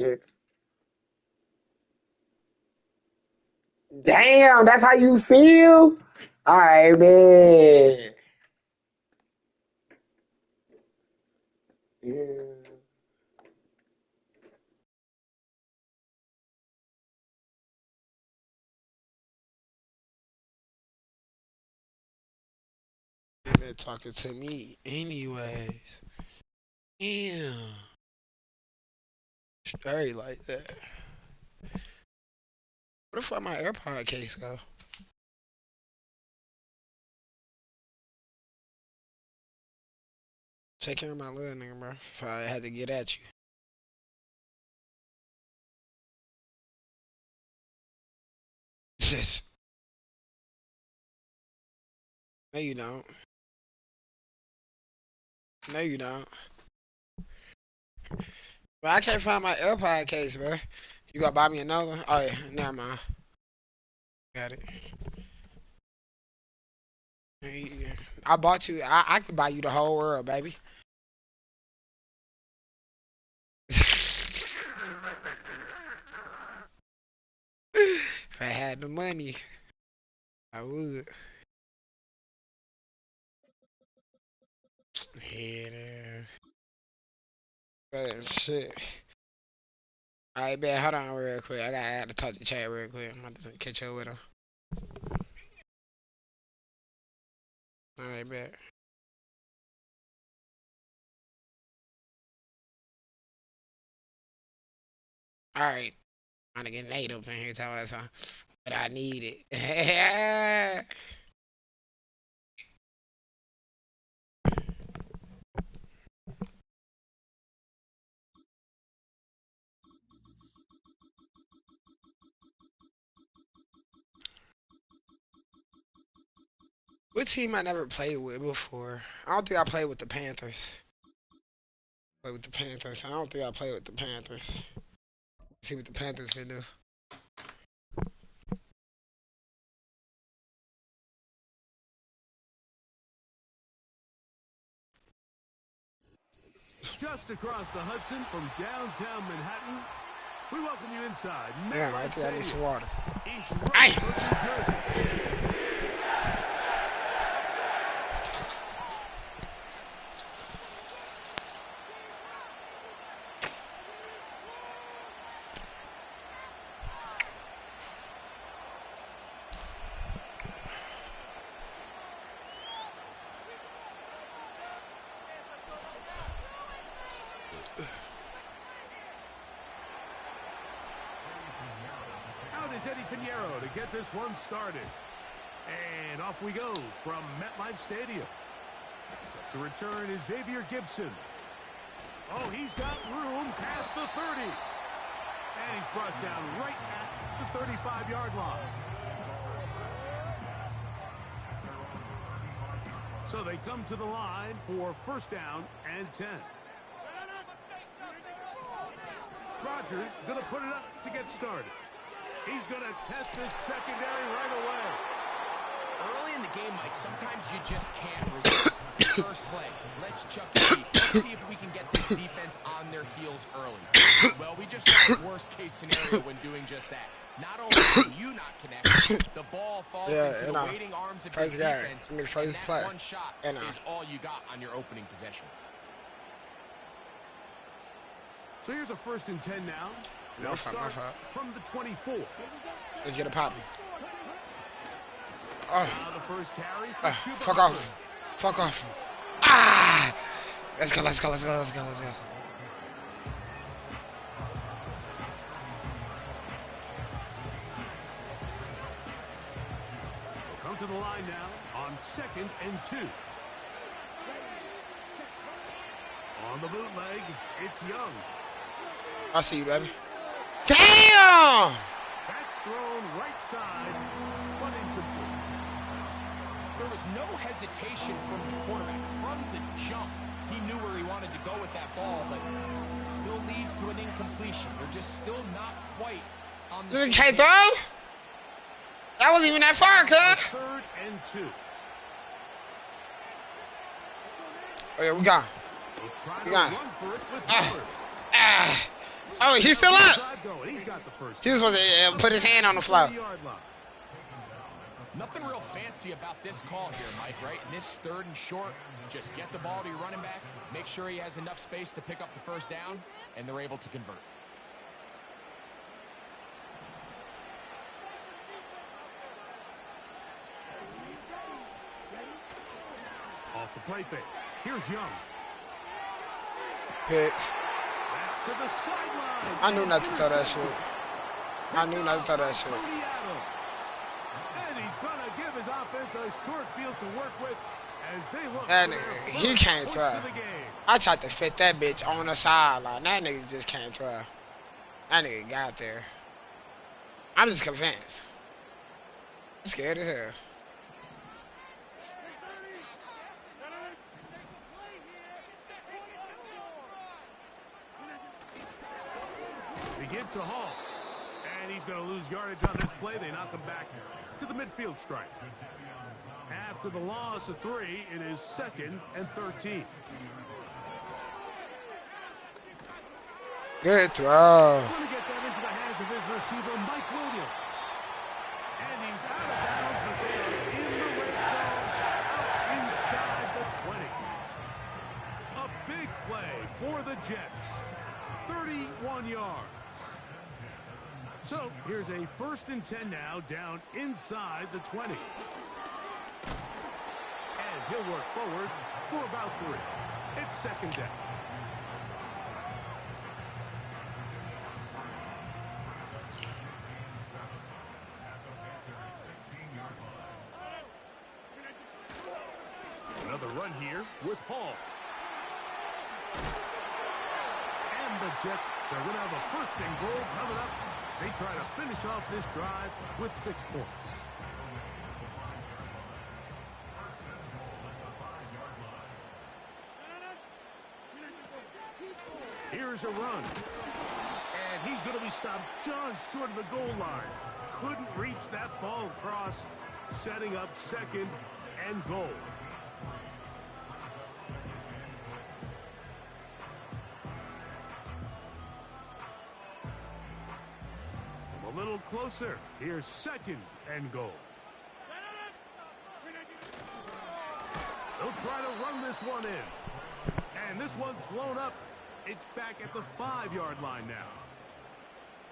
Yeah. Damn, that's how you feel? All right, man. Yeah. They're talking to me anyways. Damn. Straight like that. What if my AirPod case go? Take care of my little nigga, bro. If I had to get at you. No, you don't. No, you don't. But I can't find my AirPod case, bro. You gonna buy me another one? Oh, yeah. Never mind. Got it. I bought you. I could buy you the whole world, baby. If I had the money, I would. Yeah, but shit. Alright, man, hold on real quick. I gotta to talk to chat real quick. I'm about to catch up with him. Alright, man. Alright. I'm gonna get Nate up in here talking about something. But I need it. What team I never played with before? I don't think I played with the Panthers. Play with the Panthers. I don't think I played with the Panthers. See what the Panthers can do. Just across the Hudson from downtown Manhattan, we welcome you inside. Yeah, I think I need some water. East Hey! Rutherford, New Jersey. Out is Eddie Pinheiro to get this one started. And off we go from MetLife Stadium. Set to return is Xavier Gibson. Oh, he's got room past the 30. And he's brought down right at the 35-yard line. So they come to the line for first down and 10. Rodgers going to put it up to get started. He's going to test this secondary right away. Early in the game, Mike, sometimes you just can't resist. First play, let's chuck it deep. Let's see if we can get this defense on their heels early. Well, we just saw the worst-case scenario when doing just that. Not only can you not connect, the ball falls into the waiting arms of his defense, and that one shot is all you got on your opening possession. So here's a 1st and 10 now. No fault. From the 24. Let's get a poppy. Now the first carry for fuck off. Fuck off. Ah! Let's go. We'll come to the line now on 2nd and 2. On the bootleg, it's Young. I see you, baby. Damn! That's thrown right side, but incomplete. There was no hesitation from the quarterback. From the jump, he knew where he wanted to go with that ball, but it still leads to an incompletion. They're just still not quite on the same page. That wasn't even that far, cuz. 3rd and 2. Oh, yeah, we got. We'll try to run for it with Hubbard. Oh, he's still Now, up. drive going. He's got the first He was supposed to put his hand on the floor. 30-yard line. Nothing real fancy about this call here, Mike, right? In this 3rd and short, just get the ball to your running back, make sure he has enough space to pick up the first down, and they're able to convert. Off the play fake. Here's Young. Pick. That's to the sideline. I knew not to throw that shit. I knew not to throw that shit. Cody Adams. And he's going to give his offense a short field to work with as they look That for their nigga, first he can't points throw. of the game. I tried to fit that bitch on the sideline. That nigga just can't throw. That nigga got there. I'm just convinced. I'm scared as hell. They give to Hall. And he's going to lose yardage on this play. They knock him back to the midfield stripe. After the loss of 3, it is 2nd and 13. Good throw. Going to get that into the hands of his receiver, Mike Williams. And he's out of bounds, but they are in the red zone, out inside the 20. A big play for the Jets. 31 yards. So here's a 1st and 10 now, down inside the 20. And he'll work forward for about 3. It's 2nd down. Another run here with Hall. And the Jets are going to have a 1st and goal coming up. They try to finish off this drive with 6 points. Here's a run. And he's going to be stopped just short of the goal line. Couldn't reach that ball across, setting up 2nd and goal. A little closer. Here's 2nd and goal. They'll try to run this one in. And this one's blown up. It's back at the 5-yard line now.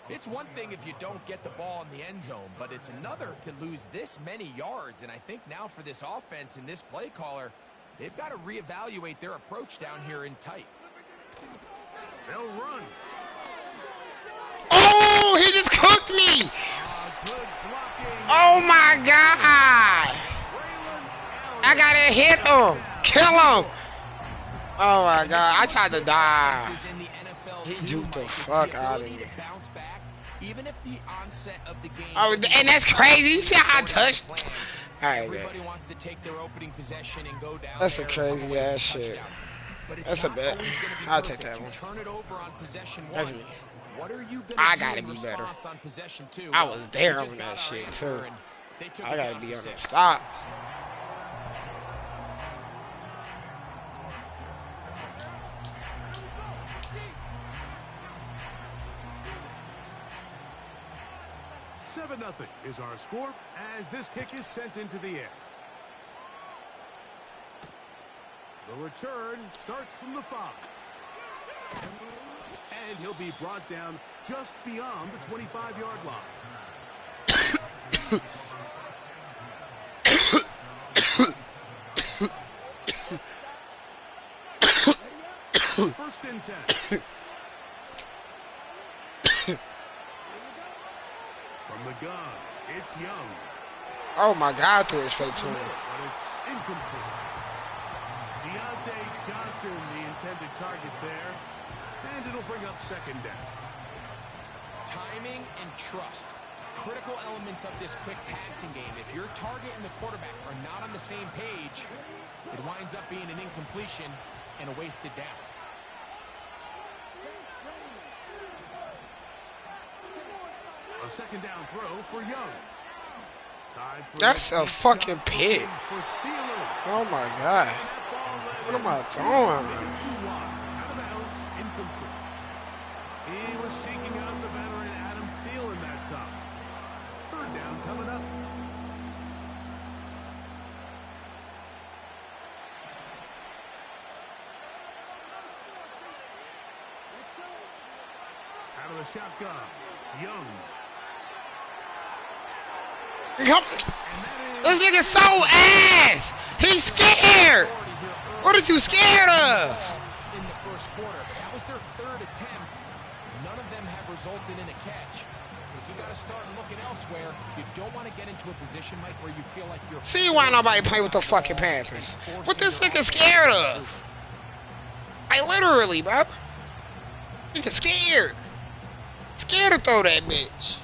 It's one thing if you don't get the ball in the end zone, but it's another to lose this many yards. And I think now for this offense and this play caller, they've got to reevaluate their approach down here in tight. They'll run. Oh, he just cooked me. Good blocking. Oh my God. I gotta hit him. Kill him. Oh my God. I tried to die. He juked the fuck out of me. Even if the onset of the game. Oh, and that's crazy. You see how I touched? Alright, man. Everybody wants to take their opening possession and go down. That's a crazy ass shit. That's a bet. I'll take that one. Turn it over on possession 1. That's me. What are you I gotta be better. on possession 2? I was there on that shit too. I gotta be on them stops. Seven 0 is our score as this kick is sent into the air. The return starts from the 5. And he'll be brought down just beyond the 25-yard line. 1st and 10. From the gun, it's Young. Oh my God, I threw it straight to him. But it's incomplete. Deontay Johnson, the intended target there. And it'll bring up 2nd down. Timing and trust. Critical elements of this quick passing game. If your target and the quarterback are not on the same page, it winds up being an incompletion and a wasted down. A 2nd down throw for Young. That's a fucking pick. Oh my God. What am I throwing? He was Out of the shotgun, Young. Come. This nigga's so ass. He's scared. What is you scared of? In the first quarter, that was their third attempt. None of them have resulted in a catch. You got to start looking elsewhere. You don't want to get into a position, Mike, where you feel like you're. See why nobody play with the fucking Panthers? What this nigga scared of? I literally, bro. Nigga scared. Scared to throw that bitch.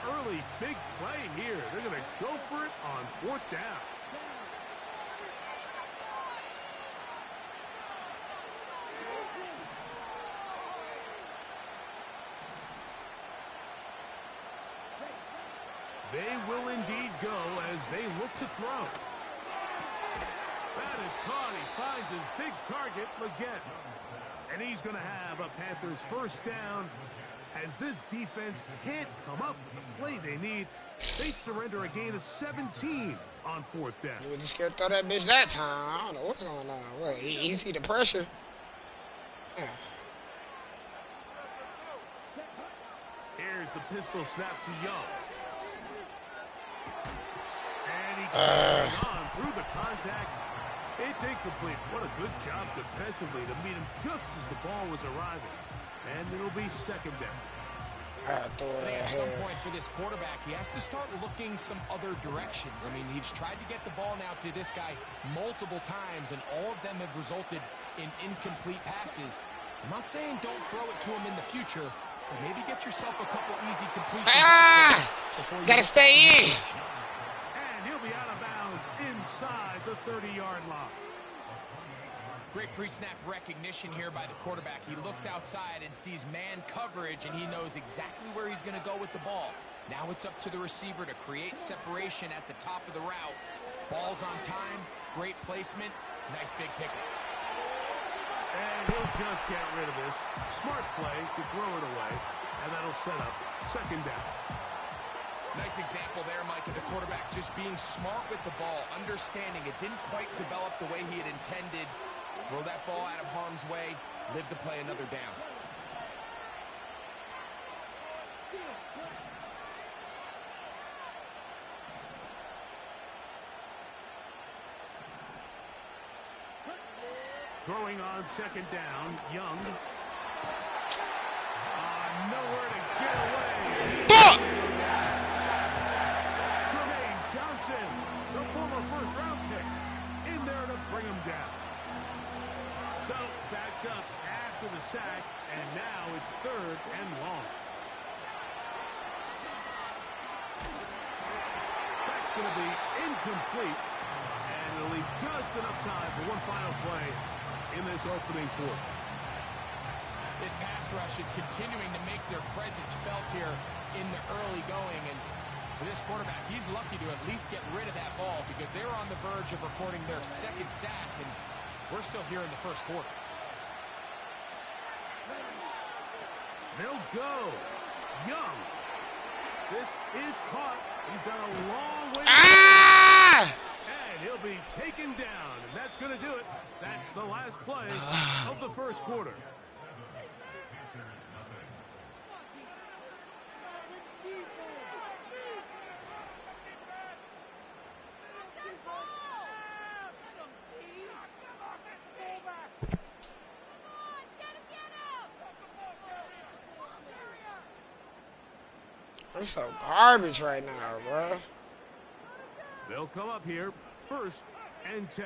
Early big play here. They're going to go for it on fourth down. They will indeed go as they look to throw. That is caught. He finds his big target, Leggett. And he's going to have a Panthers first down. As this defense can't come up with the play they need, they surrender a gain of 17 on fourth down. You just can't throw that bitch that time. I don't know what's going on. What, he see the pressure? Yeah. Here's the pistol snap to Young. And he goes on through the contact. It's incomplete. What a good job defensively to meet him just as the ball was arriving. And it'll be second down. At some point for this quarterback, he has to start looking some other directions. I mean, he's tried to get the ball now to this guy multiple times, and all of them have resulted in incomplete passes. I'm not saying don't throw it to him in the future, but maybe get yourself a couple easy completions. Gotta stay in. And he'll be out of bounds inside the 30-yard line. Great pre-snap recognition here by the quarterback. He looks outside and sees man coverage, and he knows exactly where he's going to go with the ball. Now it's up to the receiver to create separation at the top of the route. Ball's on time, great placement, nice big pickup. And he'll just get rid of this. Smart play to throw it away, and that'll set up second down. Nice example there, Mike, of the quarterback just being smart with the ball, understanding it didn't quite develop the way he had intended. Throw that ball out of harm's way, live to play another down. Throwing on second down, Young. Nowhere to get away. Jermaine Johnson, the former first-round pick, in there to bring him down. So, backed up after the sack, and now it's third and long. That's going to be incomplete, and it'll leave just enough time for one final play in this opening quarter. This pass rush is continuing to make their presence felt here in the early going, and for this quarterback, he's lucky to at least get rid of that ball because they're on the verge of recording their second sack, and we're still here in the first quarter. They'll go. Young. This is caught. He's got a long way to go. And he'll be taken down, and that's going to do it. That's the last play of the first quarter. I'm so garbage right now, bro. They'll come up here, first and 10.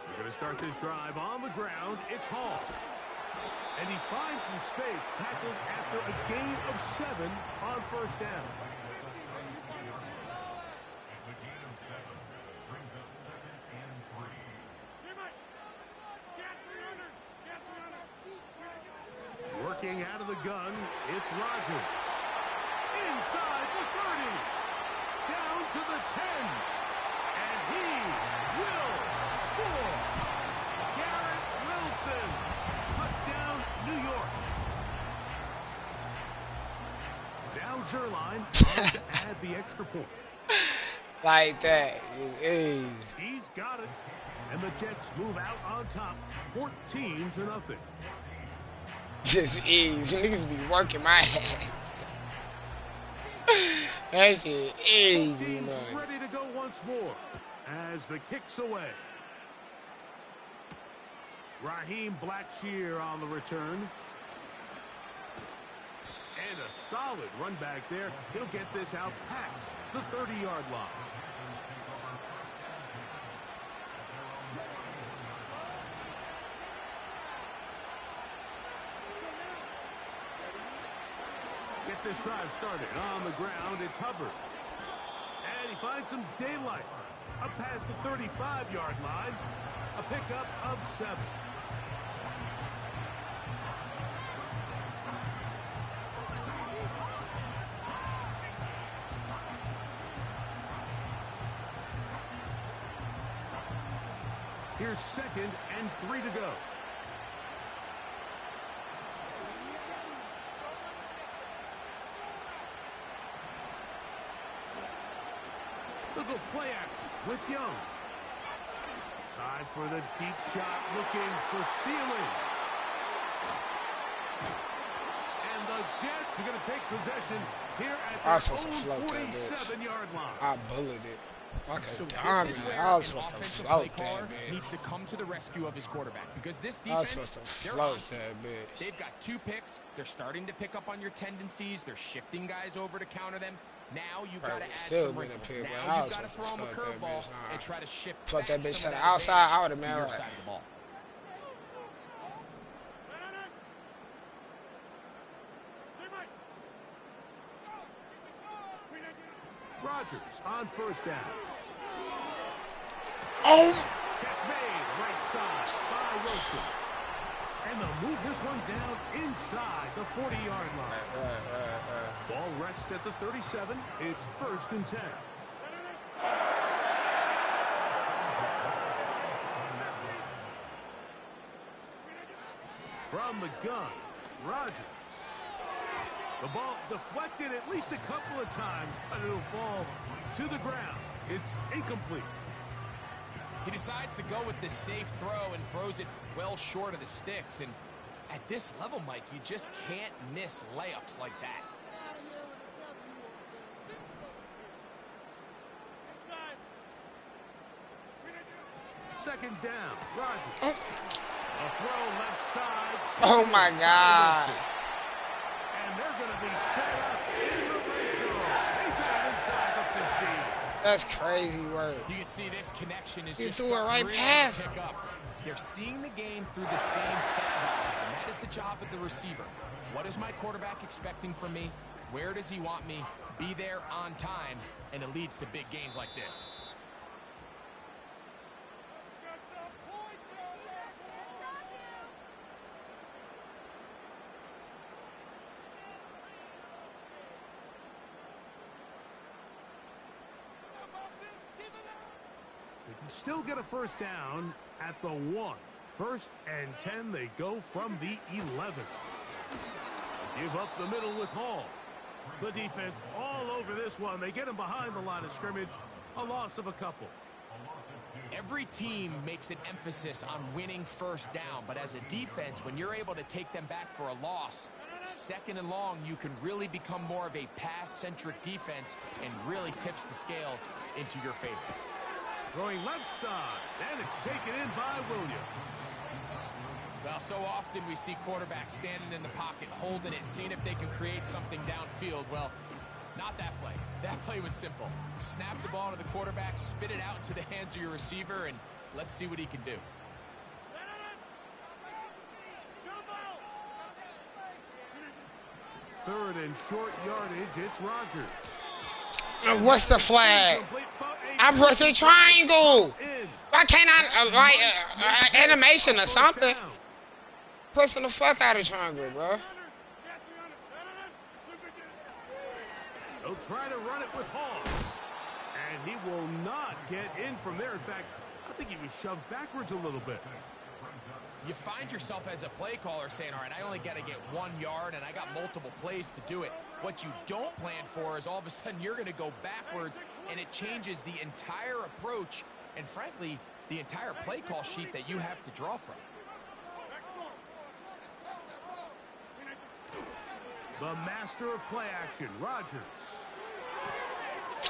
We're going to start this drive on the ground. It's Hall. And he finds some space, tackled after a gain of 7 on first down. Working out of the gun, it's Rodgers. Inside the 30. Down to the 10. And he will score. Garrett Wilson. Touchdown, New York. Now Zerline tries to add the extra point. Like that. He's got it. And the Jets move out on top, 14-0. Just easy. Niggas be working my head. That shit easy, man. Ready to go once more as the kick's away. Raheem Blackshear on the return. And a solid run back there. He'll get this out past the 30-yard line. Get this drive started on the ground. It's Hubbard. And he finds some daylight. Up past the 35-yard line. A pickup of 7. Here's 2nd and 3 to go. Look at play action with Young. Time for the deep shot, looking for Thielen. And the Jets are going to take possession here at their own 47-yard line. I bullied it. Okay, so damn it. I was supposed to float that bitch. Needs to come to the rescue of his quarterback because this defense, I was supposed to float that bitch. They've got 2 picks. They're starting to pick up on your tendencies. They're shifting guys over to counter them. Now you've got to add some wrinkles. Now you've got to throw him a curveball and try to shift fuck that bitch to the outside. I would have been right. Rodgers on 1st down. Oh! Catch made right side by Wilson. And they'll move this one down inside the 40-yard line. Right. Ball rests at the 37. It's 1st and 10. From the gun, Rodgers. The ball deflected at least a couple of times, but it'll fall to the ground. It's incomplete. He decides to go with the safe throw and throws it well short of the sticks. And at this level, Mike, you just can't miss layups like that. Second down, Rodgers. A throw left side. Oh my God. And they're going to be set up in the red zone. They got inside the 15. That's crazy work. You can see this connection is You just threw it right past him. They're seeing the game through the same set of eyes, and that is the job of the receiver. What is my quarterback expecting from me? Where does he want me? Be there on time, and it leads to big gains like this. They can still get a 1st down at the 1. 1st and 10, they go from the 11. Give up the middle with Hall. The defense all over this one. They get him behind the line of scrimmage. A loss of a couple. Every team makes an emphasis on winning 1st down, but as a defense, when you're able to take them back for a loss, 2nd and long, you can really become more of a pass-centric defense and really tips the scales into your favor. Throwing left side, and it's taken in by Williams. Well, so often we see quarterbacks standing in the pocket, holding it, seeing if they can create something downfield. Well, not that play. That play was simple. Snap the ball to the quarterback, spit it out into the hands of your receiver, and let's see what he can do. Third and short yardage, it's Rodgers. What's the flag? I'm pressing triangle. Why can't I write animation or something? Pressing the fuck out of triangle, bro. They'll try to run it with Hall. And he will not get in from there. In fact, I think he was shoved backwards a little bit. You find yourself as a play caller saying, all right, I only got to get 1 yard, and I got multiple plays to do it. What you don't plan for is all of a sudden you're going to go backwards, and it changes the entire approach. And frankly, the entire play call sheet that you have to draw from. The master of play action, Rodgers.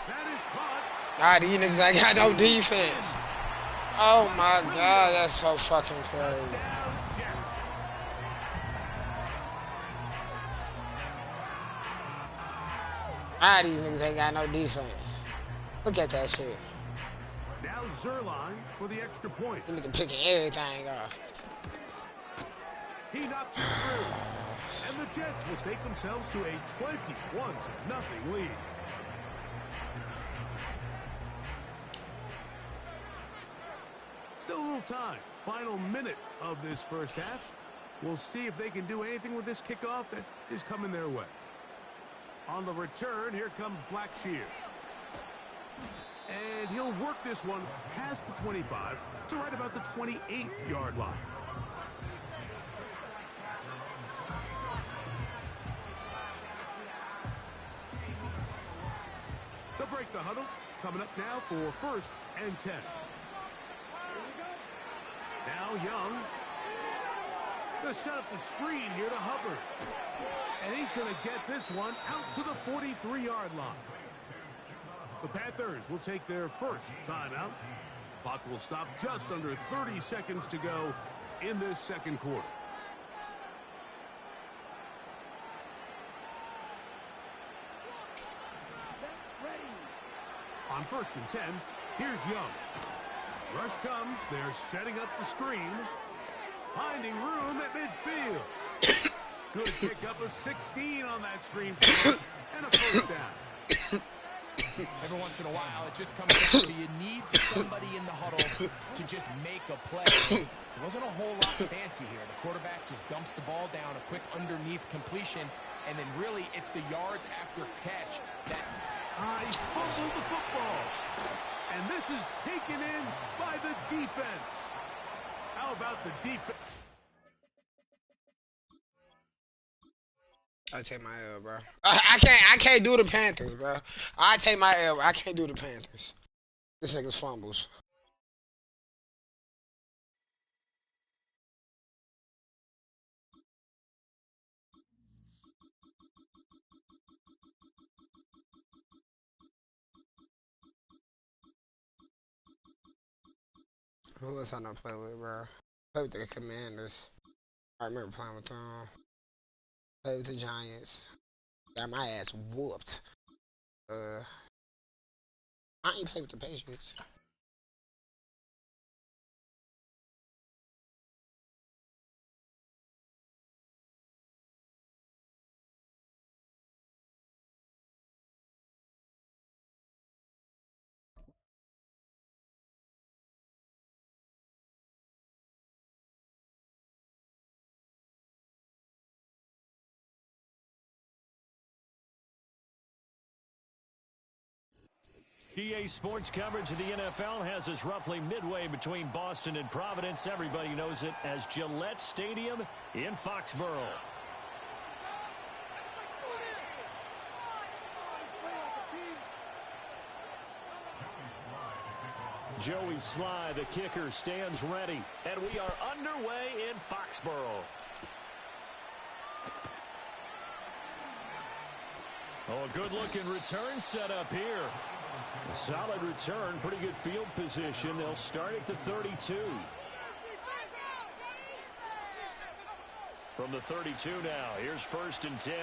That is caught. Ah, these niggas ain't got no defense. Oh my God, that's so fucking crazy. Ah, these niggas ain't got no defense. Look at that shit. Now Zerline for the extra point. This nigga picking everything off. He knocks it through. And the Jets will stake themselves to a 21-0 lead. Still a little time. Final minute of this first half. We'll see if they can do anything with this kickoff that is coming their way. On the return, here comes Blackshear. And he'll work this one past the 25 to right about the 28-yard line. They'll break the huddle. Coming up now for 1st and 10. Now Young. Going to set up the screen here to Hubbard. And he's going to get this one out to the 43-yard line. The Panthers will take their first timeout. Clock will stop just under 30 seconds to go in this second quarter. On 1st and 10, here's Young. Rush comes. They're setting up the screen. Finding room at midfield. Good pickup of 16 on that screen play. And a first down. Every once in a while, it just comes down to you need somebody in the huddle to just make a play. It wasn't a whole lot fancy here. The quarterback just dumps the ball down, a quick underneath completion, and then really it's the yards after catch that... He fumbled the football. And this is taken in by the defense. How about the defense? I take my L, bro. I can't do the Panthers, bro. I take my L. I can't do the Panthers. This nigga's fumbles. Who else I don't play with, bro? Play with the Commanders. I remember playing with them. Play with the Giants. Got my ass whooped. I ain't play with the Patriots. EA Sports coverage of the NFL has us roughly midway between Boston and Providence. Everybody knows it as Gillette Stadium in Foxborough. Joey Sly, the kicker, stands ready. And we are underway in Foxborough. Oh, good-looking return set up here. A solid return, pretty good field position. They'll start at the 32. From the 32 now, here's 1st and 10.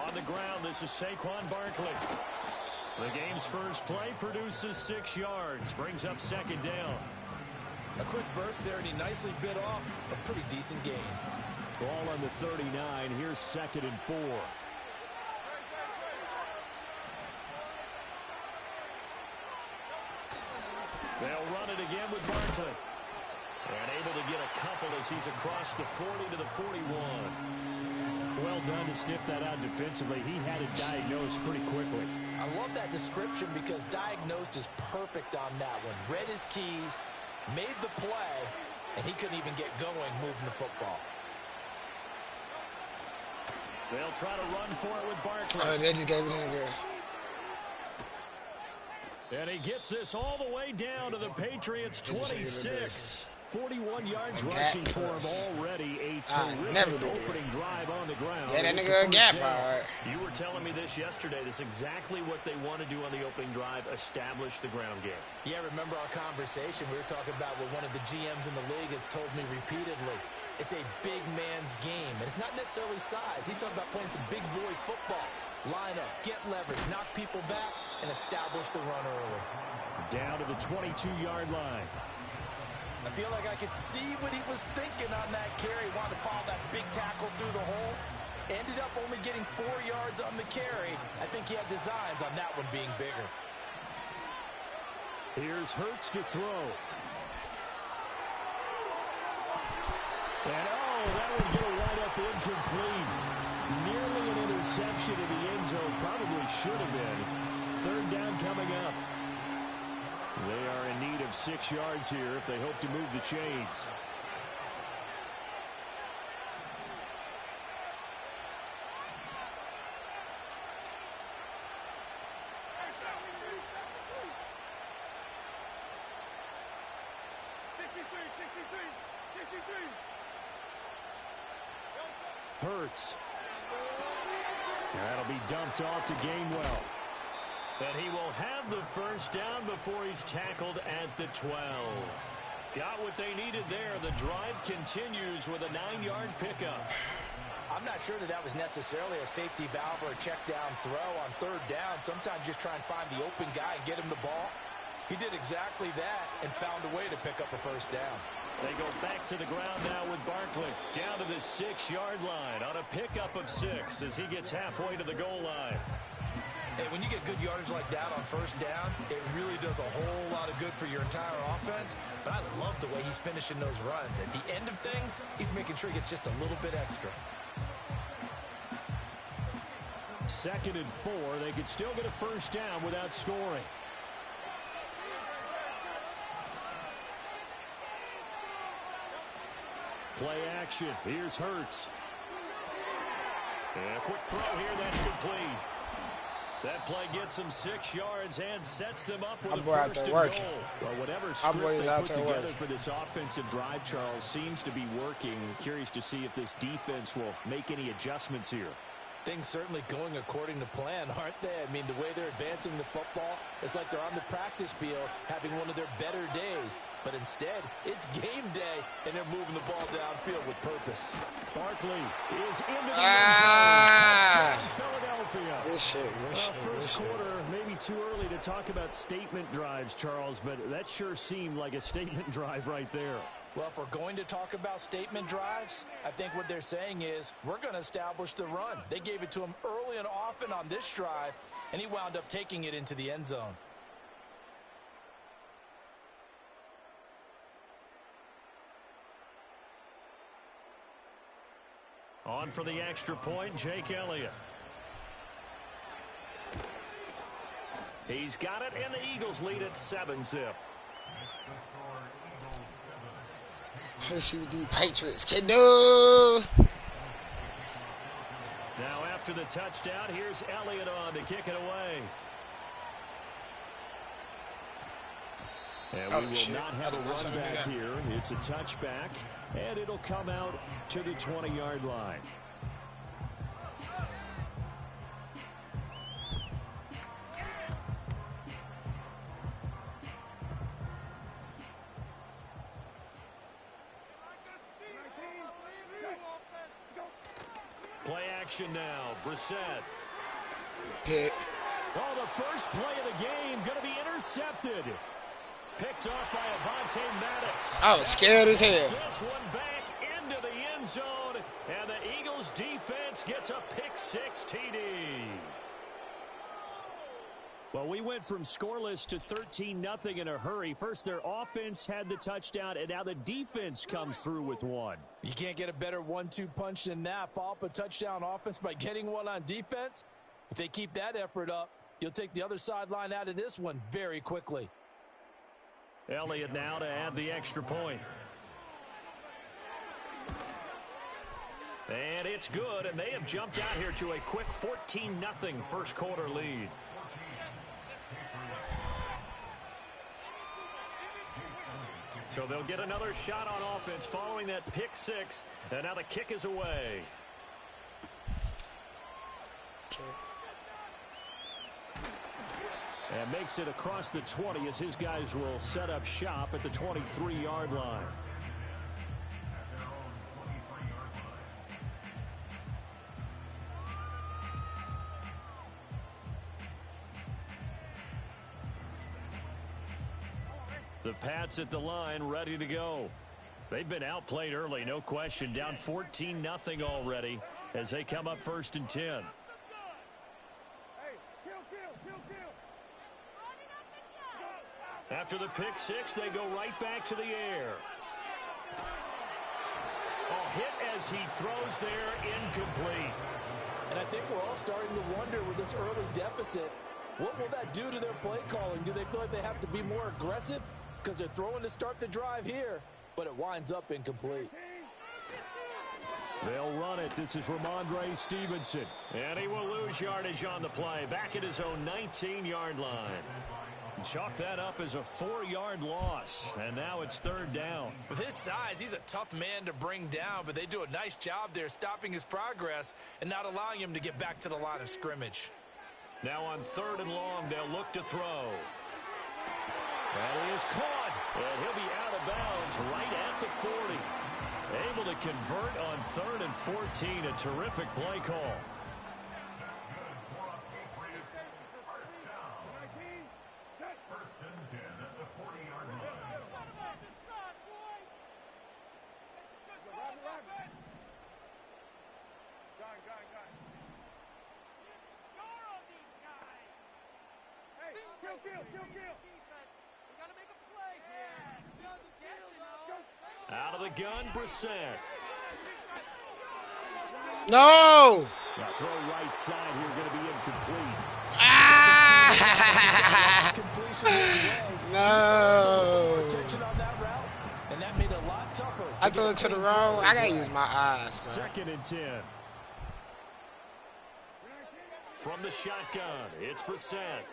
On the ground, this is Saquon Barkley. The game's first play produces 6 yards, brings up 2nd down. A quick burst there, and he nicely bit off a pretty decent gain. Ball on the 39. Here's 2nd and 4. They'll run it again with Barkley. And able to get a couple as he's across the 40 to the 41. Well done to sniff that out defensively. He had it diagnosed pretty quickly. I love that description because diagnosed is perfect on that one. Read his keys, made the play, and he couldn't even get going moving the football. They'll try to run for it with Barkley. Oh, they just gave it in good. And he gets this all the way down to the Patriots 26. 41 yards rushing for him already. A terrific opening drive on the ground. Yeah, that nigga a gap, all right. You were telling me this yesterday. This is exactly what they want to do on the opening drive, establish the ground game. Yeah, remember our conversation? We were talking about what one of the GMs in the league has told me repeatedly. It's a big man's game, and it's not necessarily size. He's talking about playing some big boy football. Line up, get leverage, knock people back, and establish the run early. Down to the 22-yard line. I feel like I could see what he was thinking on that carry. Wanted to follow that big tackle through the hole. Ended up only getting 4 yards on the carry. I think he had designs on that one being bigger. Here's Hurts to throw. And that one going to wind up incomplete. Nearly an interception in the end zone. Probably should have been. Third down coming up. They are in need of 6 yards here if they hope to move the chains. Hurts. That'll be dumped off to Gainwell. And he will have the first down before he's tackled at the 12. Got what they needed there. The drive continues with a 9-yard pickup. I'm not sure that was necessarily a safety valve or a check down throw on third down. Sometimes just try and find the open guy and get him the ball. He did exactly that and found a way to pick up a first down. They go back to the ground now with Barkley. Down to the 6-yard line on a pickup of 6 as he gets halfway to the goal line. Hey, when you get good yardage like that on first down, it really does a whole lot of good for your entire offense. But I love the way he's finishing those runs. At the end of things, he's making sure he gets just a little bit extra. 2nd and 4. They could still get a first down without scoring. Play action. Here's Hurts. And a quick throw here. That's complete. That play gets them 6 yards and sets them up with a first and goal. Well, whatever script they put together for this offensive drive, Charles, seems to be working. Curious to see if this defense will make any adjustments here. Things certainly going according to plan, aren't they? I mean, the way they're advancing the football, it's like they're on the practice field having one of their better days. But instead, it's game day, and they're moving the ball downfield with purpose. Barkley is into the end zone. Philadelphia. First quarter, maybe too early to talk about statement drives, Charles, but that sure seemed like a statement drive right there. Well, if we're going to talk about statement drives, I think what they're saying is we're going to establish the run. They gave it to him early and often on this drive, and he wound up taking it into the end zone. On for the extra point, Jake Elliott. He's got it, and the Eagles lead at 7-zip. Let's see what the Patriots can do. Now after the touchdown, here's Elliott on to kick it away. And we will not have a run back here. It's a touchback, and it'll come out to the 20-yard line. Play action now. Brissett. Pick. Oh, the first play of the game going to be intercepted. Picked off by Avonte Maddox. I was scared as hell. This one back into the end zone, and the Eagles defense gets a pick-6 TD. Well, we went from scoreless to 13-0 in a hurry. First, their offense had the touchdown, and now the defense comes through with one. You can't get a better 1-2 punch than that. Follow up a touchdown offense by getting one on defense. If they keep that effort up, you'll take the other sideline out of this one very quickly. Elliott now to add the extra point. And it's good, and they have jumped out here to a quick 14-0 first quarter lead. So they'll get another shot on offense following that pick six, and now the kick is away. And makes it across the 20 as his guys will set up shop at the 23-yard line. The Pats at the line, ready to go. They've been outplayed early, no question. Down 14-0 already as they come up 1st and 10. After the pick six, they go right back to the air. A hit as he throws there, incomplete. And I think we're all starting to wonder with this early deficit, what will that do to their play calling? Do they feel like they have to be more aggressive? Because they're throwing to start the drive here, but it winds up incomplete. They'll run it. This is Ramondre Stevenson. And he will lose yardage on the play. Back at his own 19-yard line. Chalk that up as a 4-yard loss. And now it's 3rd down. With his size, he's a tough man to bring down, but they do a nice job there stopping his progress and not allowing him to get back to the line of scrimmage. Now on 3rd and long, they'll look to throw. And he is caught. And he'll be out of bounds right at the 40. Able to convert on 3rd and 14. A terrific play call. Out of the gun, Brissett. No! Now throw right side here, going to be incomplete. Ah! No! Protection on that route, and that made it a lot tougher. I threw it to the wrong. I gotta use my eyes, man. 2nd and 10. From the shotgun, it's Brissett.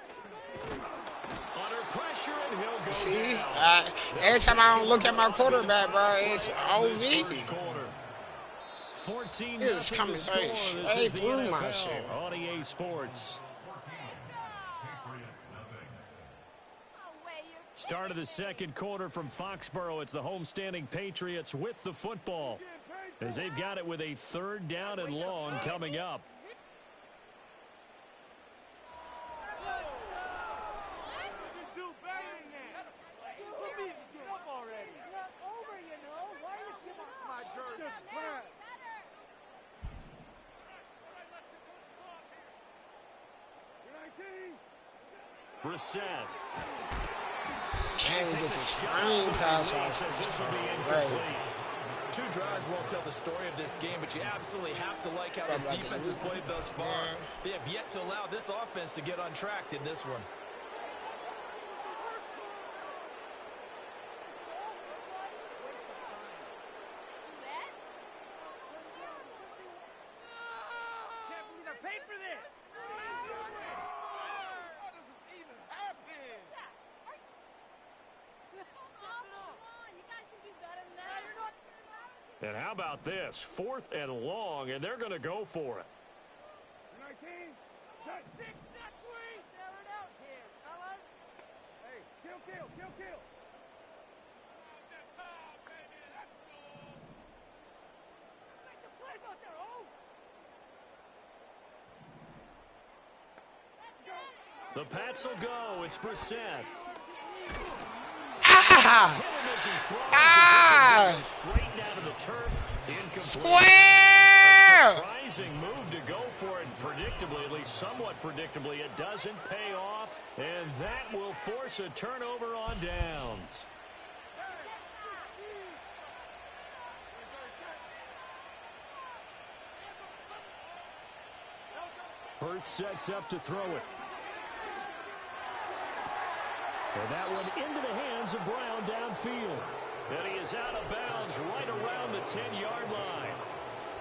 Under pressure, and he'll go See? down. Every time I don't look at my quarterback, bro, it's OV. 14 This is coming straight through my shit. On EA Sports. Start of the 2nd quarter from Foxborough. It's the homestanding Patriots with the football, as they've got it with a 3rd down and long coming up. Brissett. Can't even get this frame pass off. Right. 2 drives won't tell the story of this game, but you absolutely have to like how this defense has played thus far. They have yet to allow this offense to get untracked in this one. And how about this? 4th and long, and they're going to go for it. The Pats will go. It's Brissett. Straight down to the turf. Square! Surprising move to go for it. Predictably, at least somewhat predictably, it doesn't pay off. And that will force a turnover on downs. Hurts sets up to throw it. And that one into the hands of Brown downfield. And he is out of bounds right around the 10-yard line.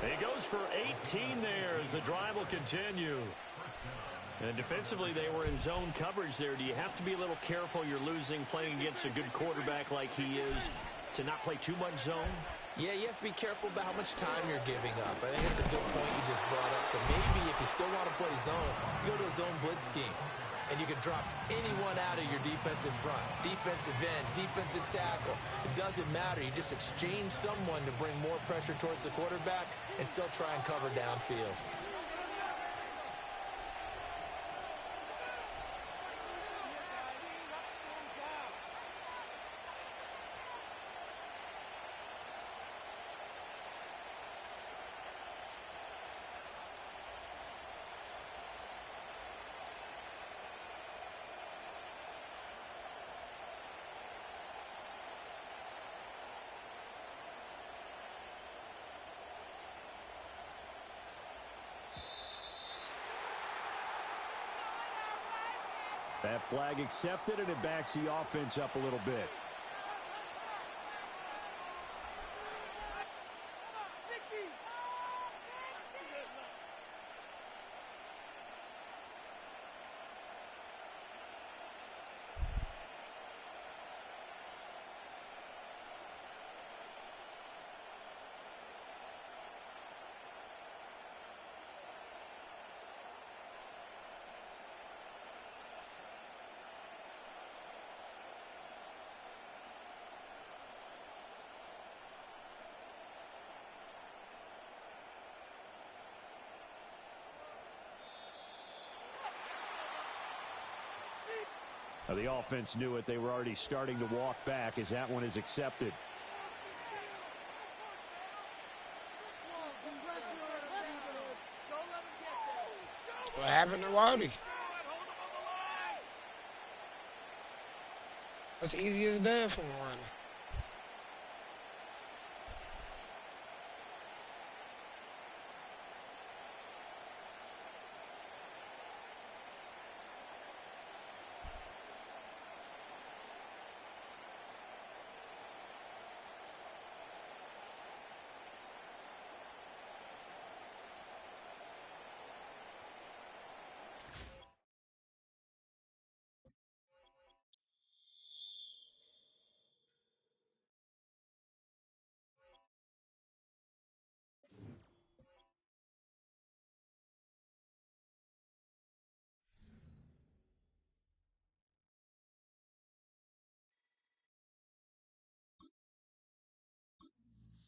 He goes for 18 there as the drive will continue. And defensively, they were in zone coverage there. Do you have to be a little careful? You're losing playing against a good quarterback like he is to not play too much zone? Yeah, you have to be careful about how much time you're giving up. I think it's a good point you just brought up. So maybe if you still want to play zone, you go to a zone blitz scheme. And you can drop anyone out of your defensive front. Defensive end, defensive tackle. It doesn't matter. You just exchange someone to bring more pressure towards the quarterback and still try and cover downfield. That flag accepted, and it backs the offense up a little bit. The offense knew it. They were already starting to walk back as that one is accepted. What happened to Waddy? It's easy as that for Waddy.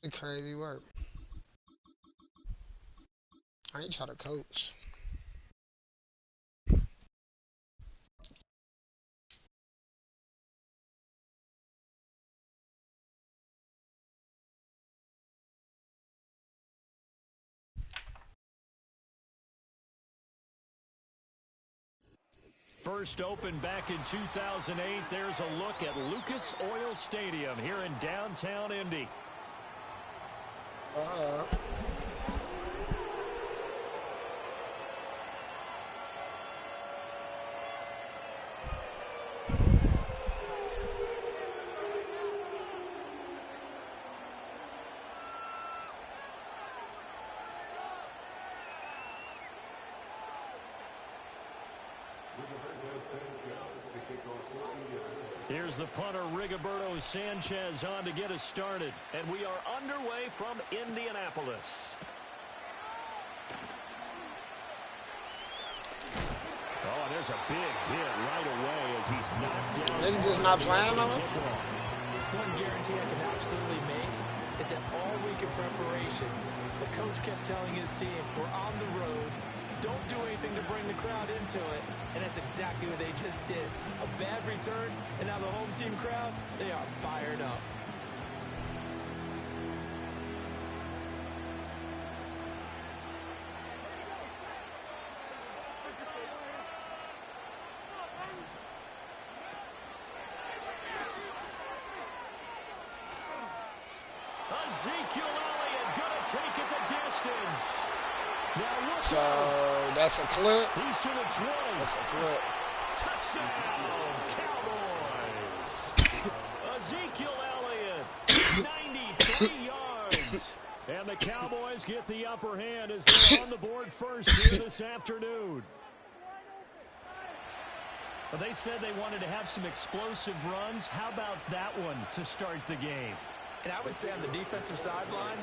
It's crazy work. I ain't try to coach. First opened back in 2008. There's a look at Lucas Oil Stadium here in downtown Indy. Here's the punter, Rigoberto Sanchez, on to get us started. And we are underway from Indianapolis. Oh, and there's a big hit right away as he's knocked down. Is he just not playing on him? One guarantee I can absolutely make is that all week in preparation, the coach kept telling his team, we're on the road. Don't do anything to bring the crowd into it. And that's exactly what they just did. A bad return, and now the home team crowd, they are fired up. Ezekiel Elliott gonna take it the distance. Now So that's a clip. He's to the 20. That's a clip. Touchdown, Cowboys. Ezekiel Elliott, 93 yards. And the Cowboys get the upper hand as they're on the board first here this afternoon. Well, they said they wanted to have some explosive runs. How about that one to start the game? And I would say on the defensive sideline,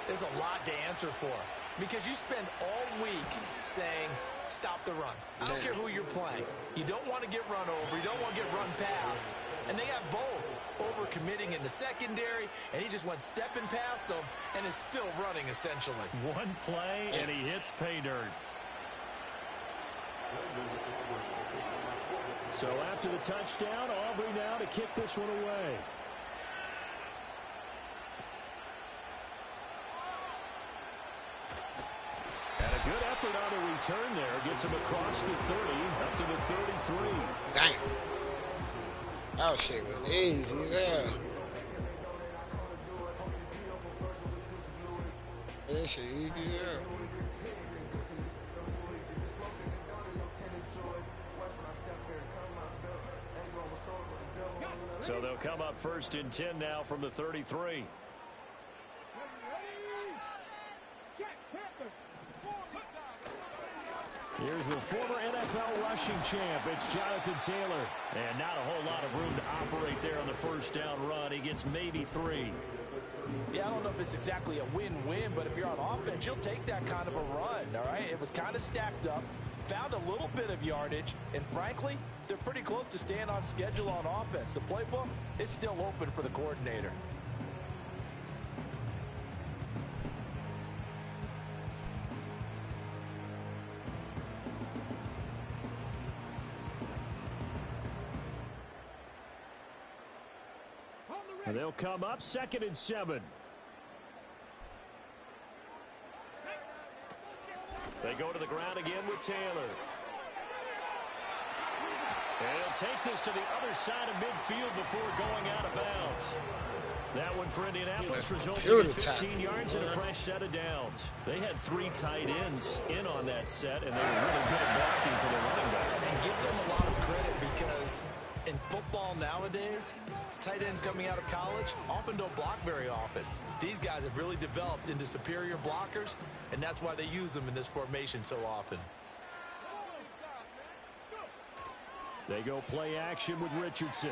there's a lot to answer for. Because you spend all week saying, stop the run. I don't care who you're playing. You don't want to get run over. You don't want to get run past. And they have both. Over-committing in the secondary, and he just went stepping past them and is still running, essentially. One play, and he hits pay dirt. So after the touchdown, Aubrey now to kick this one away. And a good effort on the return there. Gets him across the 30, up to the 33. Dang. That shit was easy there. That shit easy there. So they'll come up first and 10 now from the 33. Here's the former NFL rushing champ. It's Jonathan Taylor. And not a whole lot of room to operate there on the first down run. He gets maybe 3. Yeah, I don't know if it's exactly a win-win, but if you're on offense, you'll take that kind of a run, all right? It was kind of stacked up, found a little bit of yardage, and frankly, they're pretty close to staying on schedule on offense. The playbook is still open for the coordinator. And they'll come up 2nd and 7. They go to the ground again with Taylor. And he'll take this to the other side of midfield before going out of bounds. That one for Indianapolis results in 15 yards and a fresh set of downs. They had 3 tight ends in on that set, and they were really good at blocking for the running back. And give them a lot of credit because in football nowadays, tight ends coming out of college often don't block very often. These guys have really developed into superior blockers, and that's why they use them in this formation so often. They go play action with Richardson.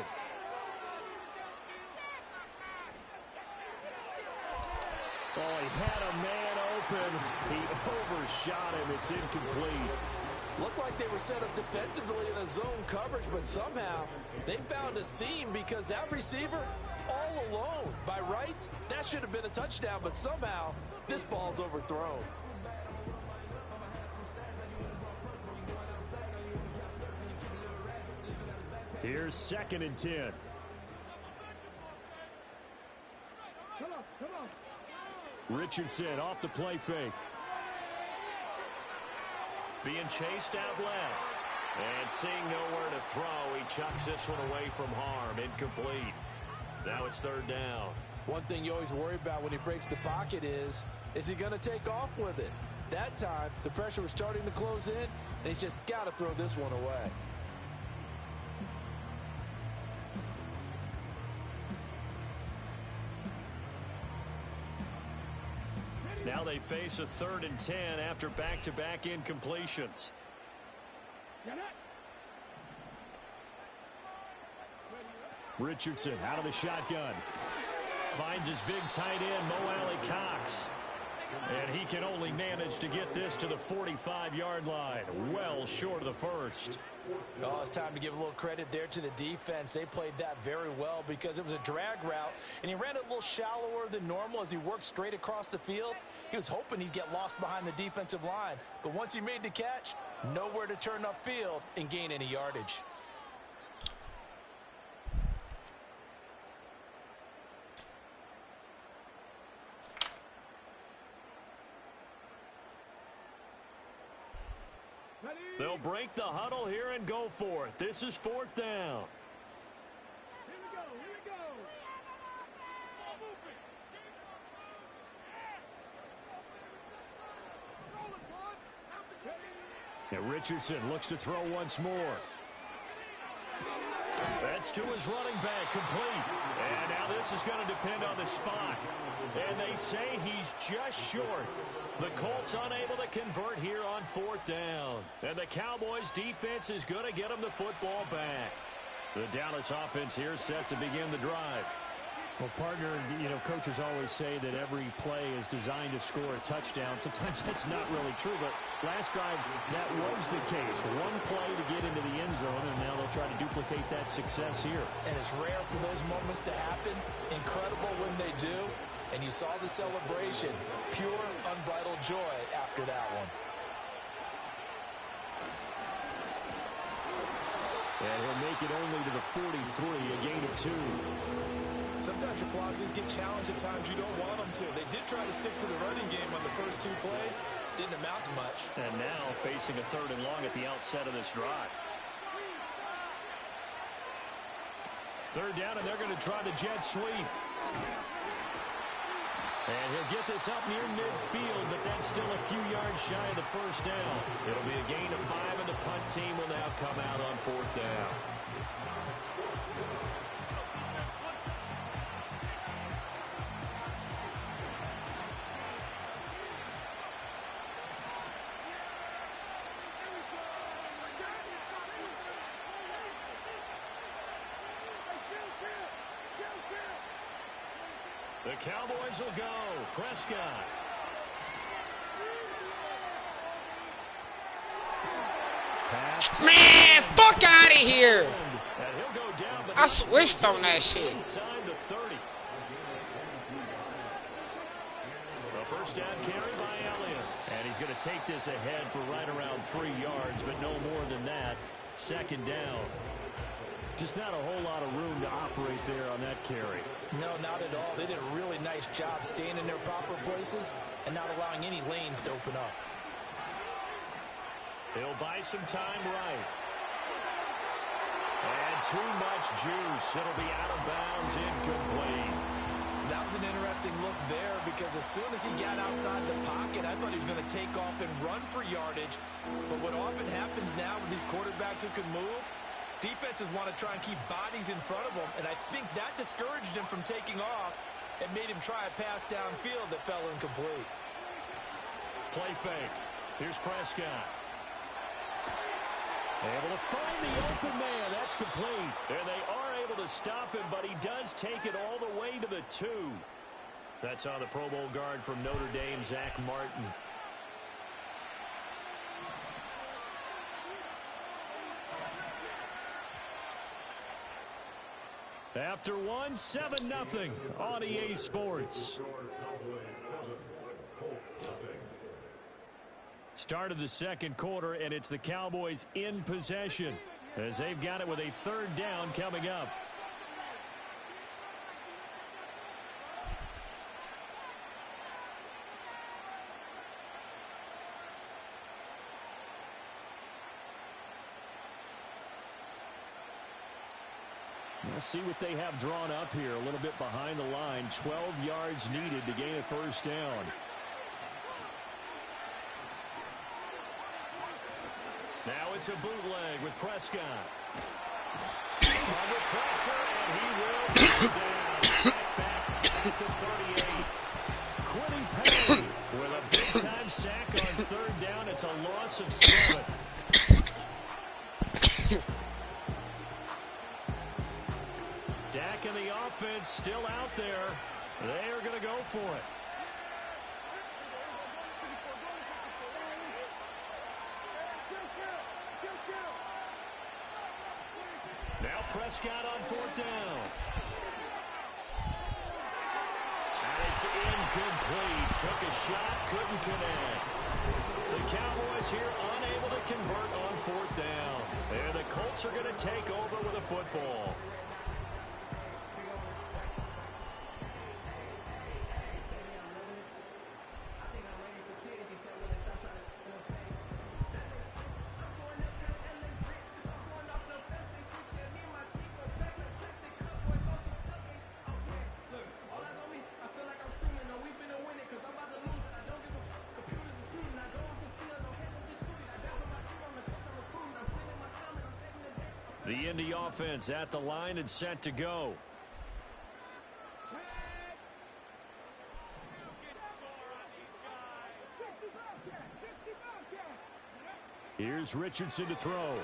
Oh, he had a man open. He overshot him. It's incomplete. Looked like they were set up defensively in a zone coverage, but somehow they found a seam because that receiver all alone. By rights, that should have been a touchdown, but somehow this ball's overthrown. Here's 2nd and 10. Come on. Richardson off the play fake. Being chased out left. And seeing nowhere to throw, he chucks this one away from harm. Incomplete. Now it's 3rd down. One thing you always worry about when he breaks the pocket is he going to take off with it? That time, the pressure was starting to close in, and he's just got to throw this one away. Now they face a 3rd and 10 after back-to-back incompletions. Richardson out of the shotgun. Finds his big tight end, Mo Alley Cox. And he can only manage to get this to the 45-yard line. Well short of the first. Oh, it's time to give a little credit there to the defense. They played that very well because it was a drag route, and he ran it a little shallower than normal as he worked straight across the field. He was hoping he'd get lost behind the defensive line, but once he made the catch, nowhere to turn upfield and gain any yardage. They'll break the huddle here and go for it. This is 4th down. Here we go. And Richardson looks to throw once more. That's Gets to his running back, complete. And now this is going to depend on the spot. And they say he's just short. The Colts unable to convert here on 4th down. And the Cowboys defense is going to get them the football back. The Dallas offense here set to begin the drive. Well, partner, you know, coaches always say that every play is designed to score a touchdown. Sometimes that's not really true, but last drive, that was the case. One play to get into the end zone, and now they'll try to duplicate that success here. And it's rare for those moments to happen. Incredible when they do. And you saw the celebration. Pure, unbridled joy after that one. And he'll make it only to the 43, a gain of 2. Sometimes your Flossies get challenged at times you don't want them to. They did try to stick to the running game on the first 2 plays. Didn't amount to much. And now facing a 3rd and long at the outset of this drive. 3rd down, and they're going to try the jet sweep. And he'll get this up near midfield, but that's still a few yards shy of the 1st down. It'll be a gain of 5, and the punt team will now come out on 4th down. The Cowboys will go. Prescott. Man, fuck out of here. I switched on that shit. Inside the 30. The 1st down carry by Elliott. And he's going to take this ahead for right around 3 yards, but no more than that. 2nd down. Just not a whole lot of room to operate there on that carry. No, not at all. They did a really nice job staying in their proper places and not allowing any lanes to open up. He'll buy some time right. And too much juice. It'll be out of bounds, incomplete. That was an interesting look there because as soon as he got outside the pocket, I thought he was going to take off and run for yardage. But what often happens now with these quarterbacks who can move, defenses want to try and keep bodies in front of them, and I think that discouraged him from taking off and made him try a pass downfield that fell incomplete. Play fake. Here's Prescott. Able to find the open man. That's complete. And they are able to stop him, but he does take it all the way to the 2. That's on the Pro Bowl guard from Notre Dame, Zach Martin. After 1, 7-0 on EA Sports. Start of the 2nd quarter, and it's the Cowboys in possession as they've got it with a 3rd down coming up. Let's see what they have drawn up here. A little bit behind the line. 12 yards needed to gain a 1st down. Now it's a bootleg with Prescott. Under pressure, and he will go down. Sack back at the 38. Quiddy Payne with a big-time sack on 3rd down. It's a loss of 7. Dak and the offense still out there. They are going to go for it. Now Prescott on 4th down. And it's incomplete. Took a shot, couldn't connect. The Cowboys here unable to convert on 4th down. And the Colts are going to take over with a football. The Indy offense at the line and set to go. Here's Richardson to throw.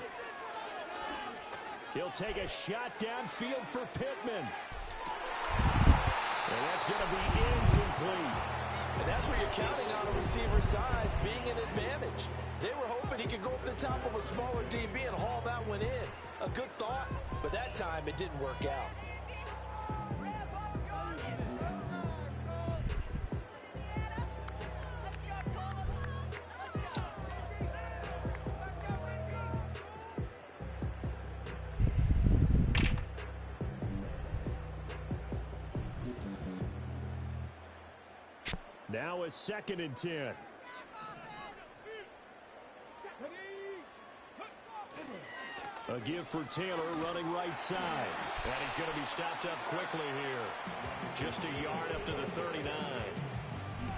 He'll take a shot downfield for Pittman. And that's going to be incomplete. And that's where you're counting on a receiver's size being an advantage. They were hoping he could go up the top of a smaller DB and haul that one in. A good thought, but that time it didn't work out. Now a 2nd and 10. A give for Taylor running right side. And he's going to be stopped up quickly here. Just a yard up to the 39.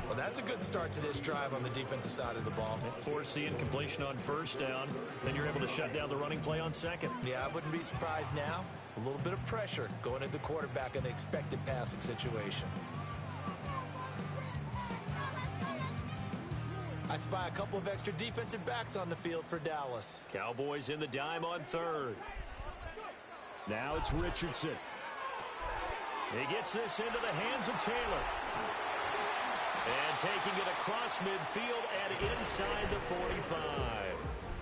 Well, that's a good start to this drive on the defensive side of the ball. Force the incompletion on 1st down. Then you're able to shut down the running play on 2nd. Yeah, I wouldn't be surprised now. A little bit of pressure going at the quarterback in the expected passing situation. I spy a couple of extra defensive backs on the field for Dallas. Cowboys in the dime on 3rd. Now it's Richardson. He gets this into the hands of Taylor. And taking it across midfield and inside the 45.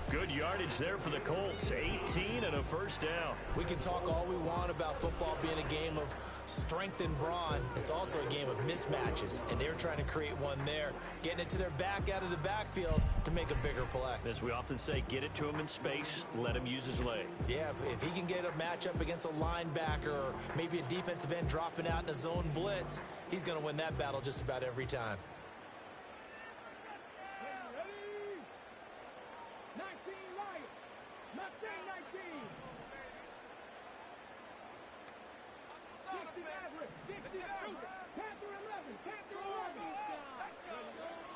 Good yardage there for the Colts. 18 and a 1st down. We can talk all we want about football being a game of strength and brawn. It's also a game of mismatches, and they're trying to create one there, getting it to their back out of the backfield to make a bigger play. As we often say, get it to him in space, let him use his leg. Yeah, if he can get a matchup against a linebacker or maybe a defensive end dropping out in a zone blitz, he's going to win that battle just about every time.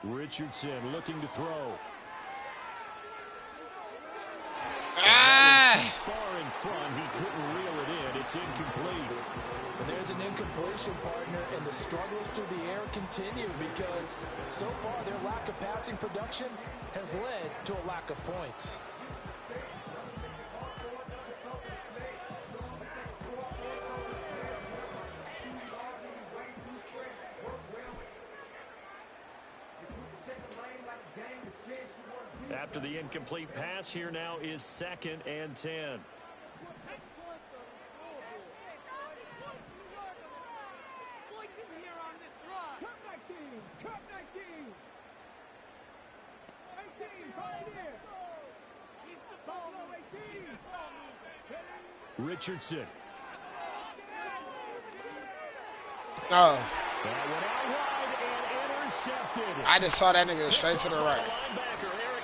Richardson looking to throw. Far in front, he couldn't reel it in. It's incomplete. And there's an incompletion, partner, and the struggles through the air continue because so far their lack of passing production has led to a lack of points. After the incomplete pass, here now is 2nd and 10. Richardson. Oh. That went out wide and intercepted. I just saw that nigga straight to the right.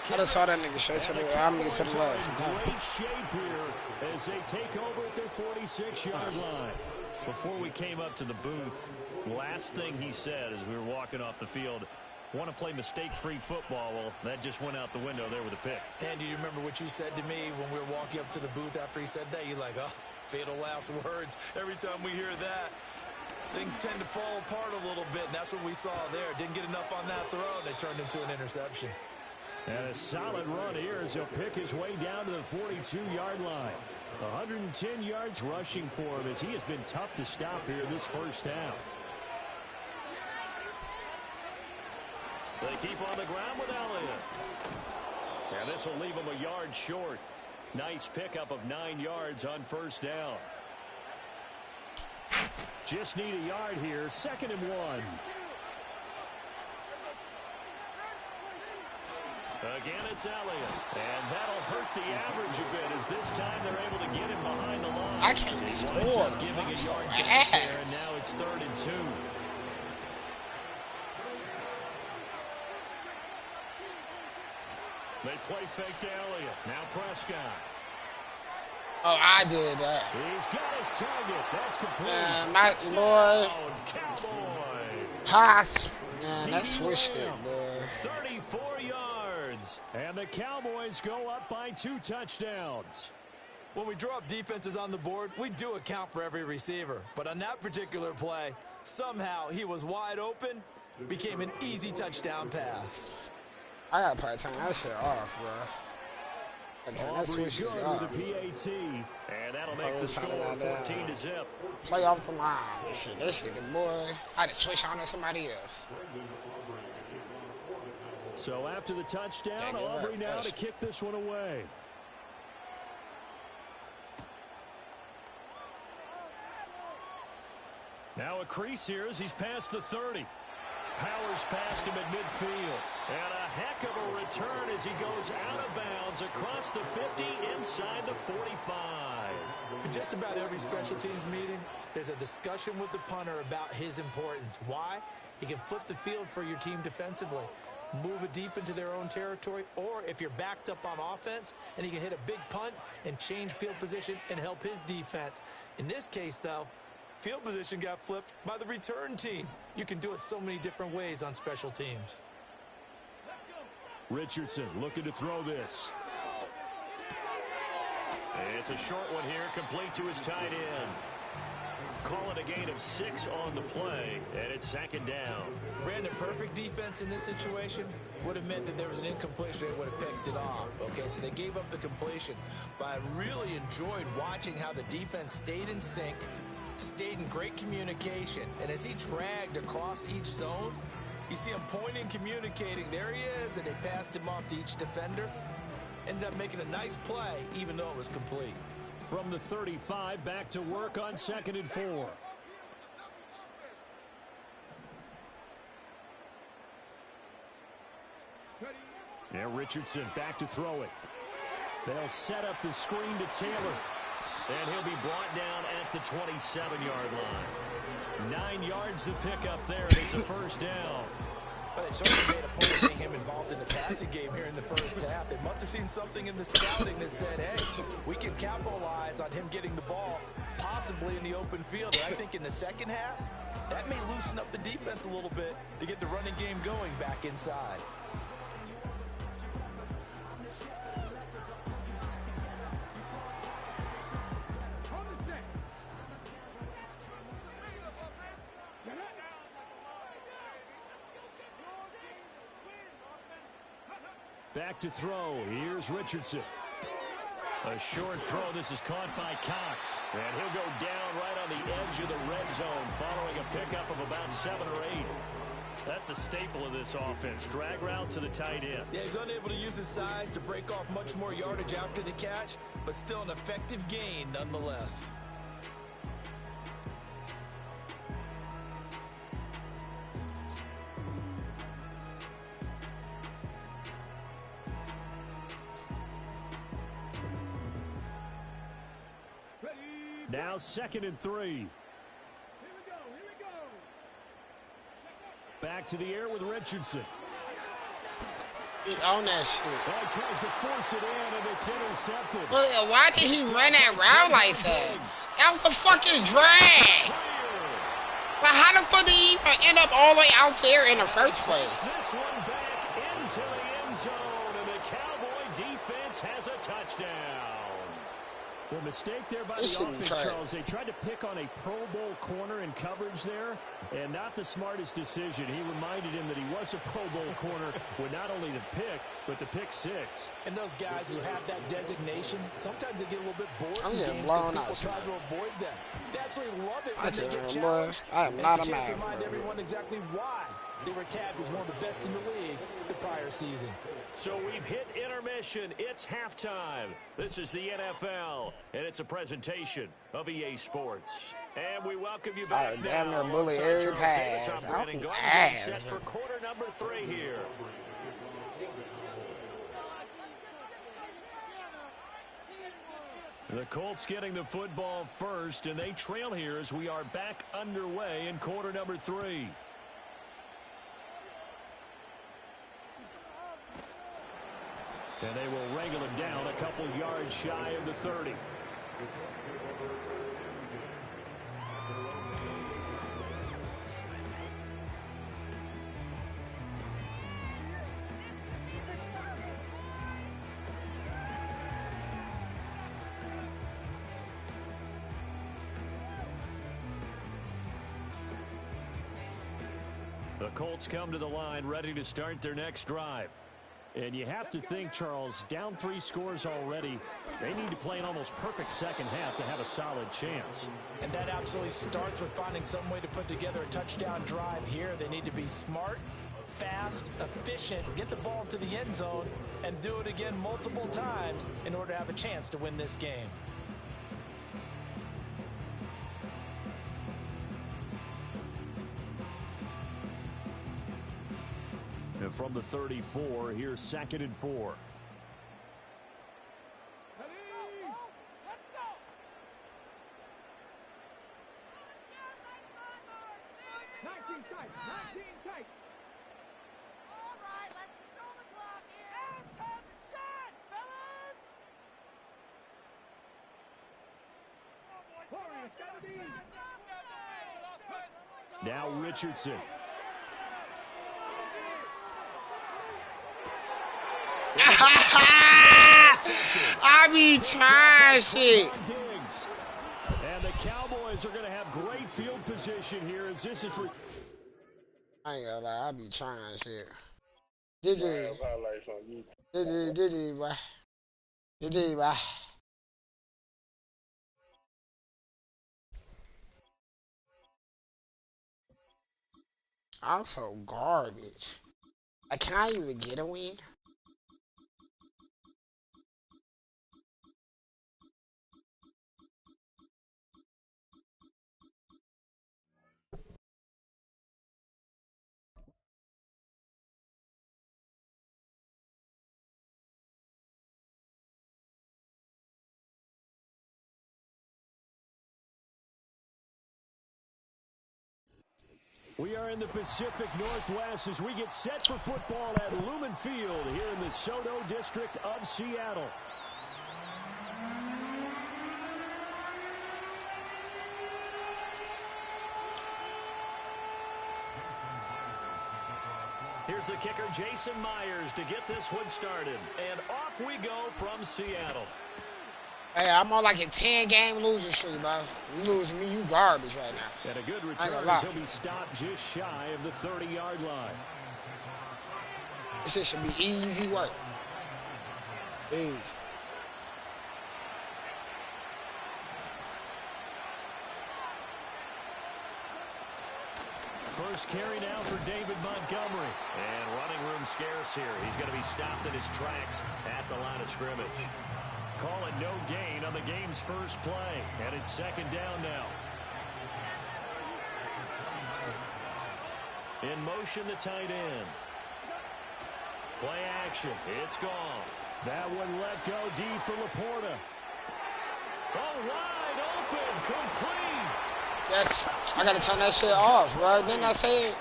I just saw that nigga straight to the to the left. Great shape here as they take over at their 46-yard line. Before we came up to the booth, last thing he said as we were walking off the field, want to play mistake-free football. Well, that just went out the window there with a pick. Andy, you remember what you said to me when we were walking up to the booth after he said that? You're like, oh, fatal last words. Every time we hear that, things tend to fall apart a little bit, and that's what we saw there. Didn't get enough on that throw, and it turned into an interception. And a solid run here as he'll pick his way down to the 42-yard line. 110 yards rushing for him as he has been tough to stop here this 1st half. They keep on the ground with Elliott. And this will leave him a yard short. Nice pickup of 9 yards on 1st down. Just need a yard here. 2nd and 1. Again, it's Elliott. And that'll hurt the average a bit as this time they're able to get him behind the line. I can't score. Giving a yard back there, and now it's 3rd and 2. They play fake to Elliott. Now Prescott. Oh, I did that. He's got his target. That's complete. Man, my boy. Pass. Man, that switched it, boy. 34 yards. And the Cowboys go up by 2 touchdowns. When we draw up defenses on the board, we do account for every receiver. But on that particular play, somehow he was wide open, became an easy touchdown pass. I gotta probably turn that shit off, bro. I turn that switch shit off. PAT, and that'll make the score 14-0. Play off the line. Shit, this nigga, boy. I had to switch on to somebody else. So after the touchdown, Aubrey now to kick this one away. Now a crease here as he's past the 30. Powers past him at midfield. And a heck of a return as he goes out of bounds across the 50 inside the 45. In just about every special teams meeting, there's a discussion with the punter about his importance. Why? He can flip the field for your team defensively, move it deep into their own territory, or if you're backed up on offense, and he can hit a big punt and change field position and help his defense. In this case, though, field position got flipped by the return team. You can do it so many different ways on special teams. Richardson looking to throw this. It's a short one here, complete to his tight end. Call it a gain of 6 on the play, and it's 2nd down. Brandon, perfect defense in this situation would have meant that there was an incompletion. They would have picked it off. Okay, so they gave up the completion. But I really enjoyed watching how the defense stayed in sync, stayed in great communication. And as he dragged across each zone, you see him pointing, communicating. There he is, and they passed him off to each defender. Ended up making a nice play, even though it was complete. From the 35, back to work on 2nd and 4. Now Richardson back to throw it. They'll set up the screen to Taylor. And he'll be brought down at the 27-yard line. 9 yards to pick up there, and it's a 1st down. But they certainly made a point of getting him involved in the passing game here in the first half. They must have seen something in the scouting that said, hey, we can capitalize on him getting the ball, possibly in the open field. And I think in the second half, that may loosen up the defense a little bit to get the running game going back inside. Back to throw. Here's Richardson. A short throw. This is caught by Cox. And he'll go down right on the edge of the red zone following a pickup of about 7 or 8. That's a staple of this offense. Drag route to the tight end. Yeah, he's unable to use his size to break off much more yardage after the catch, but still an effective gain nonetheless. Now 2nd and 3. Back to the air with Richardson. He owned that shit. Well, he tries to force it in, and it's intercepted. Well, why did he run that route like that? That was a fucking drag. But how the fuck did he even end up all the way out there in the first place? This one back into the end zone, and the Cowboy defense has a touchdown. The mistake there by the offense, Charles. They tried to pick on a Pro Bowl corner in coverage there, and not the smartest decision. He reminded him that he was a Pro Bowl corner with not only the pick, but the pick 6. And those guys who have that designation, sometimes they get a little bit bored. I'm getting blown out. People try to avoid them. They absolutely love it when I they get boy, challenged. I am not a man. To remind everyone exactly why they were tagged as one of the best in the league the prior season. So we've hit intermission. It's halftime. This is the NFL, and it's a presentation of EA Sports. And we welcome you back now. Damn near bully every pass. I'm ass. Set for quarter number 3 here. The Colts getting the football first, and they trail here as we are back underway in quarter number 3. And they will wrangle him down a couple yards shy of the 30. The Colts come to the line ready to start their next drive. And you have to think, Charles, down 3 scores already. They need to play an almost perfect second half to have a solid chance. And that absolutely starts with finding some way to put together a touchdown drive here. They need to be smart, fast, efficient, get the ball to the end zone, and do it again multiple times in order to have a chance to win this game. And from the 34, here's 2nd and 4. Now Richardson. I be trying shit. And the Cowboys are going to have great field position here as this is. I ain't gonna lie, I be trying shit. Did boy. I'm so garbage. Like, can I even get a win? We are in the Pacific Northwest as we get set for football at Lumen Field here in the Soto district of Seattle. Here's the kicker, Jason Myers, to get this one started. And off we go from Seattle. Hey, I'm on like a 10-game losing streak, bro. You losing me, you garbage right now. And a good return as he'll be stopped just shy of the 30-yard line. This shit should be easy work. Easy. First carry now for David Montgomery. And running room scarce here. He's going to be stopped in his tracks at the line of scrimmage. Call it no gain on the game's first play. And it's 2nd down now. In motion, the tight end. Play action. It's gone. That one let go deep for Laporta. Oh, wide open. Complete. Yes, I gotta turn that shit off, bro. Didn't I say it?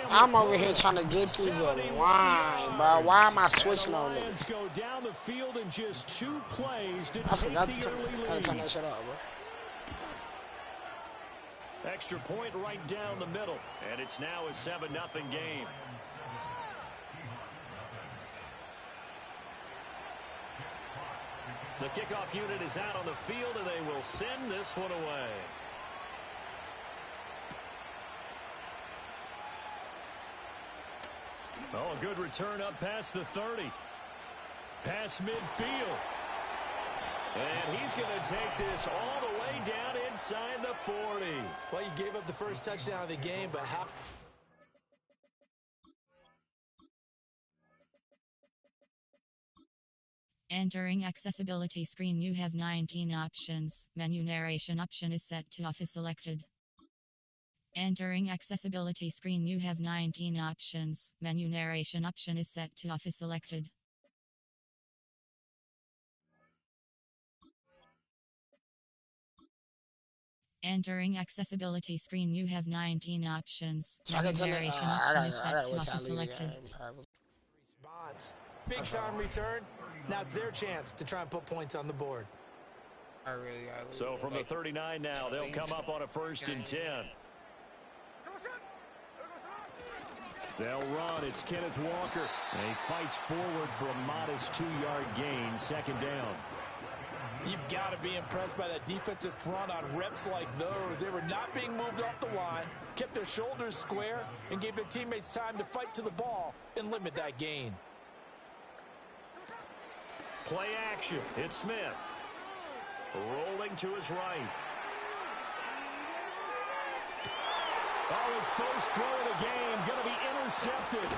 I'm over here trying to get through the line, bro. Why am I switching on this? Go down the field in just 2 plays to I forgot to turn that shit off, bro. Extra point right down the middle, and it's now a 7-0 game. The kickoff unit is out on the field, and they will send this one away. Oh, a good return up past the 30. Past midfield. And he's going to take this all the way down inside the 40. Well, you gave up the first touchdown of the game, but how... Entering accessibility screen, you have 19 options. Menu narration option is set to off is selected. Entering accessibility screen, you have 19 options. Menu narration option is set to off is selected. Entering accessibility screen, you have 19 options. So Menu narration option is set to off is selected. Response. Big time return. Now it's their chance to try and put points on the board. So from the 39 now, they'll come up on a 1st and 10. They'll run. It's Kenneth Walker. And he fights forward for a modest 2-yard gain. 2nd down. You've got to be impressed by that defensive front on reps like those. They were not being moved off the line, kept their shoulders square, and gave their teammates time to fight to the ball and limit that gain. Play action. It's Smith. Rolling to his right. Oh, his first throw of the game going to be intercepted.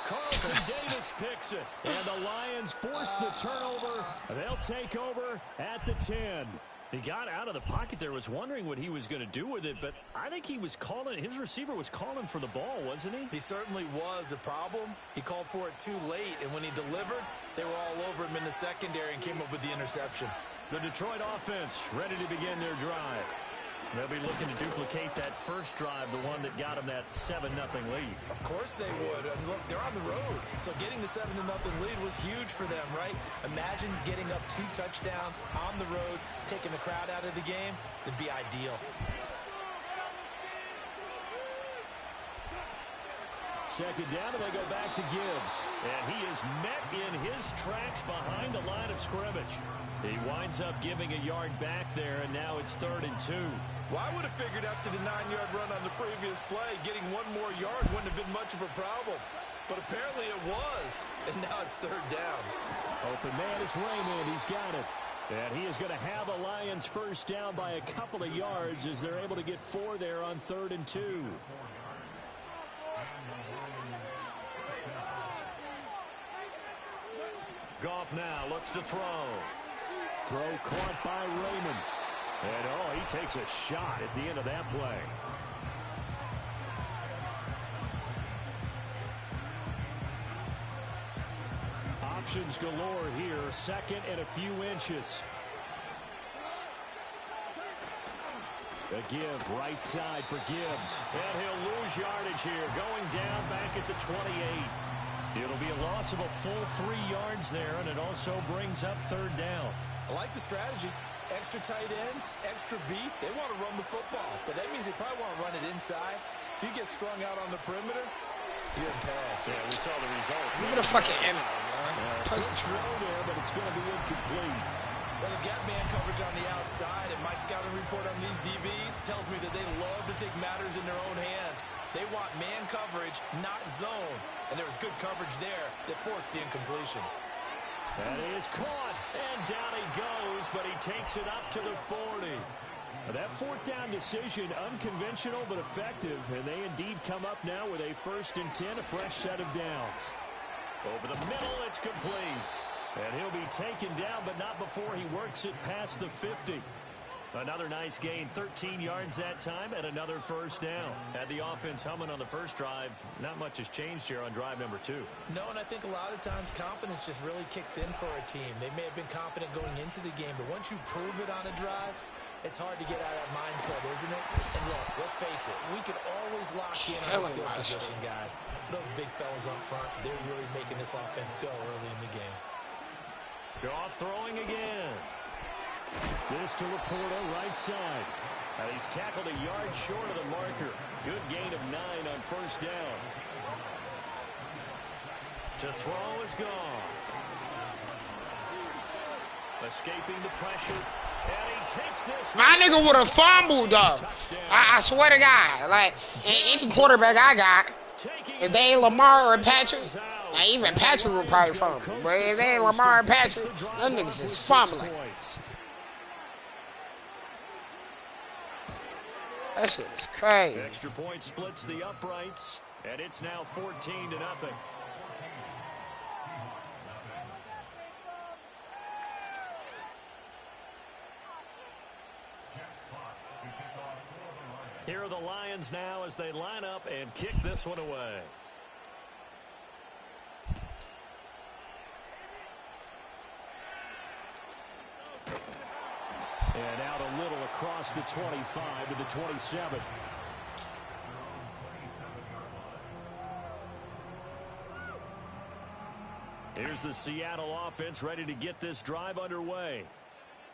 Carlton Davis picks it. And the Lions force the turnover. They'll take over at the 10. He got out of the pocket there, was wondering what he was going to do with it, but I think he was calling, his receiver was calling for the ball, wasn't he? He certainly was. The problem, he called for it too late, and when he delivered, they were all over him in the secondary and came up with the interception. The Detroit offense ready to begin their drive. They'll be looking to duplicate that first drive, the one that got them that 7-0 lead. Of course they would. And look, they're on the road. So getting the 7-0 lead was huge for them, right? Imagine getting up 2 touchdowns on the road, taking the crowd out of the game. It'd be ideal. Second down, and they go back to Gibbs. And he is met in his tracks behind the line of scrimmage. He winds up giving a yard back there, and now it's 3rd and 2. Well, I would have figured after the 9-yard run on the previous play, getting 1 more yard wouldn't have been much of a problem. But apparently it was, and now it's 3rd down. Open man is Raymond. He's got it. And he is going to have the Lions first down by a couple of yards as they're able to get 4 there on 3rd and 2. Goff now looks to throw. Throw caught by Raymond. And, oh, he takes a shot at the end of that play. Options galore here. 2nd and a few inches. The give right side for Gibbs. And he'll lose yardage here. Going down back at the 28. It'll be a loss of a full 3 yards there, and it also brings up 3rd down. I like the strategy. Extra tight ends, extra beef. They want to run the football, but that means they probably want to run it inside. If you get strung out on the perimeter, you're in peril. Yeah, we saw the result. Give me the fucking end, man. Good throw there, but it's going to be incomplete. Well, they've got man coverage on the outside, and my scouting report on these DBs tells me that they love to take matters in their own hands. They want man coverage, not zone. And there was good coverage there that forced the incompletion. That is caught, and down he goes, but he takes it up to the 40. That 4th down decision, unconventional but effective, and they indeed come up now with a 1st and 10, a fresh set of downs. Over the middle, it's complete. And he'll be taken down, but not before he works it past the 50. Another nice gain, 13 yards that time, and another first down. Had the offense humming on the first drive. Not much has changed here on drive number 2. No, and I think a lot of times confidence just really kicks in for a team. They may have been confident going into the game, but once you prove it on a drive, it's hard to get out of that mindset, isn't it? And look, let's face it, we can always lock in on the skill position, guys. Those big fellas up front, they're really making this offense go early in the game. Goff throwing again. This to Laporta, right side. And he's tackled a yard short of the marker. Good gain of 9 on first down. To throw is Goff. Escaping the pressure. And he takes this. My nigga would have fumbled, though. I swear to God. Like, any quarterback I got, if they ain't Lamar or Patrick, now even Patrick would probably fumble. But if they ain't Lamar and Patrick, them niggas is fumbling. That shit is crazy. Extra point splits the uprights, and it's now 14-0. Here are the Lions now as they line up and kick this one away. And out a little across the 25 to the 27. Here's the Seattle offense ready to get this drive underway.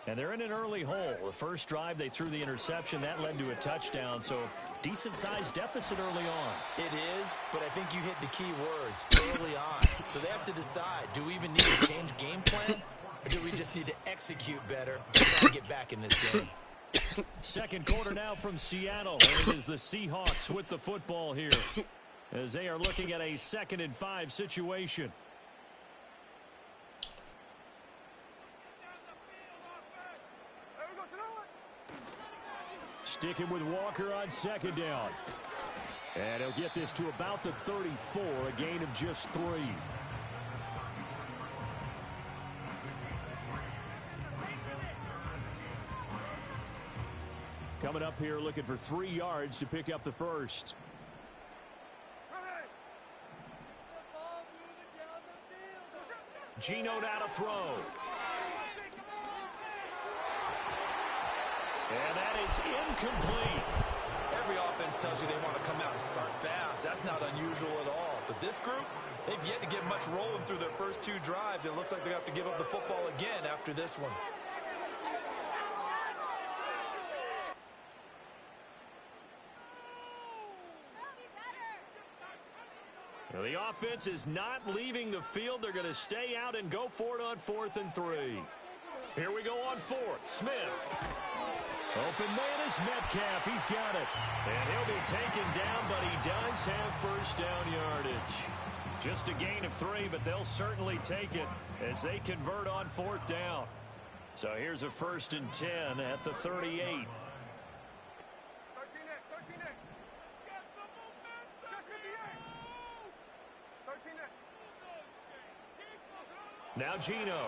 And they're in an early hole. The first drive, they threw the interception. That led to a touchdown, so decent-sized deficit early on. It is, but I think you hit the key words, early on. So they have to decide, do we even need to change game plan? Or do we just need to execute better and try to get back in this game? Second quarter now from Seattle. And it is the Seahawks with the football here as they are looking at a 2nd and 5 situation. Sticking with Walker on 2nd down. And he'll get this to about the 34, a gain of just 3. Coming up here looking for 3 yards to pick up the first. Geno now to throw. And that is incomplete. Every offense tells you they want to come out and start fast. That's not unusual at all. But this group, they've yet to get much rolling through their first 2 drives. It looks like they're going to have to give up the football again after this one. Well, the offense is not leaving the field. They're going to stay out and go for it on 4th and 3. Here we go on 4th. Smith. Open man is Metcalf. He's got it. And he'll be taken down, but he does have first down yardage. Just a gain of 3, but they'll certainly take it as they convert on 4th down. So here's a 1st and 10 at the 38. Now Geno.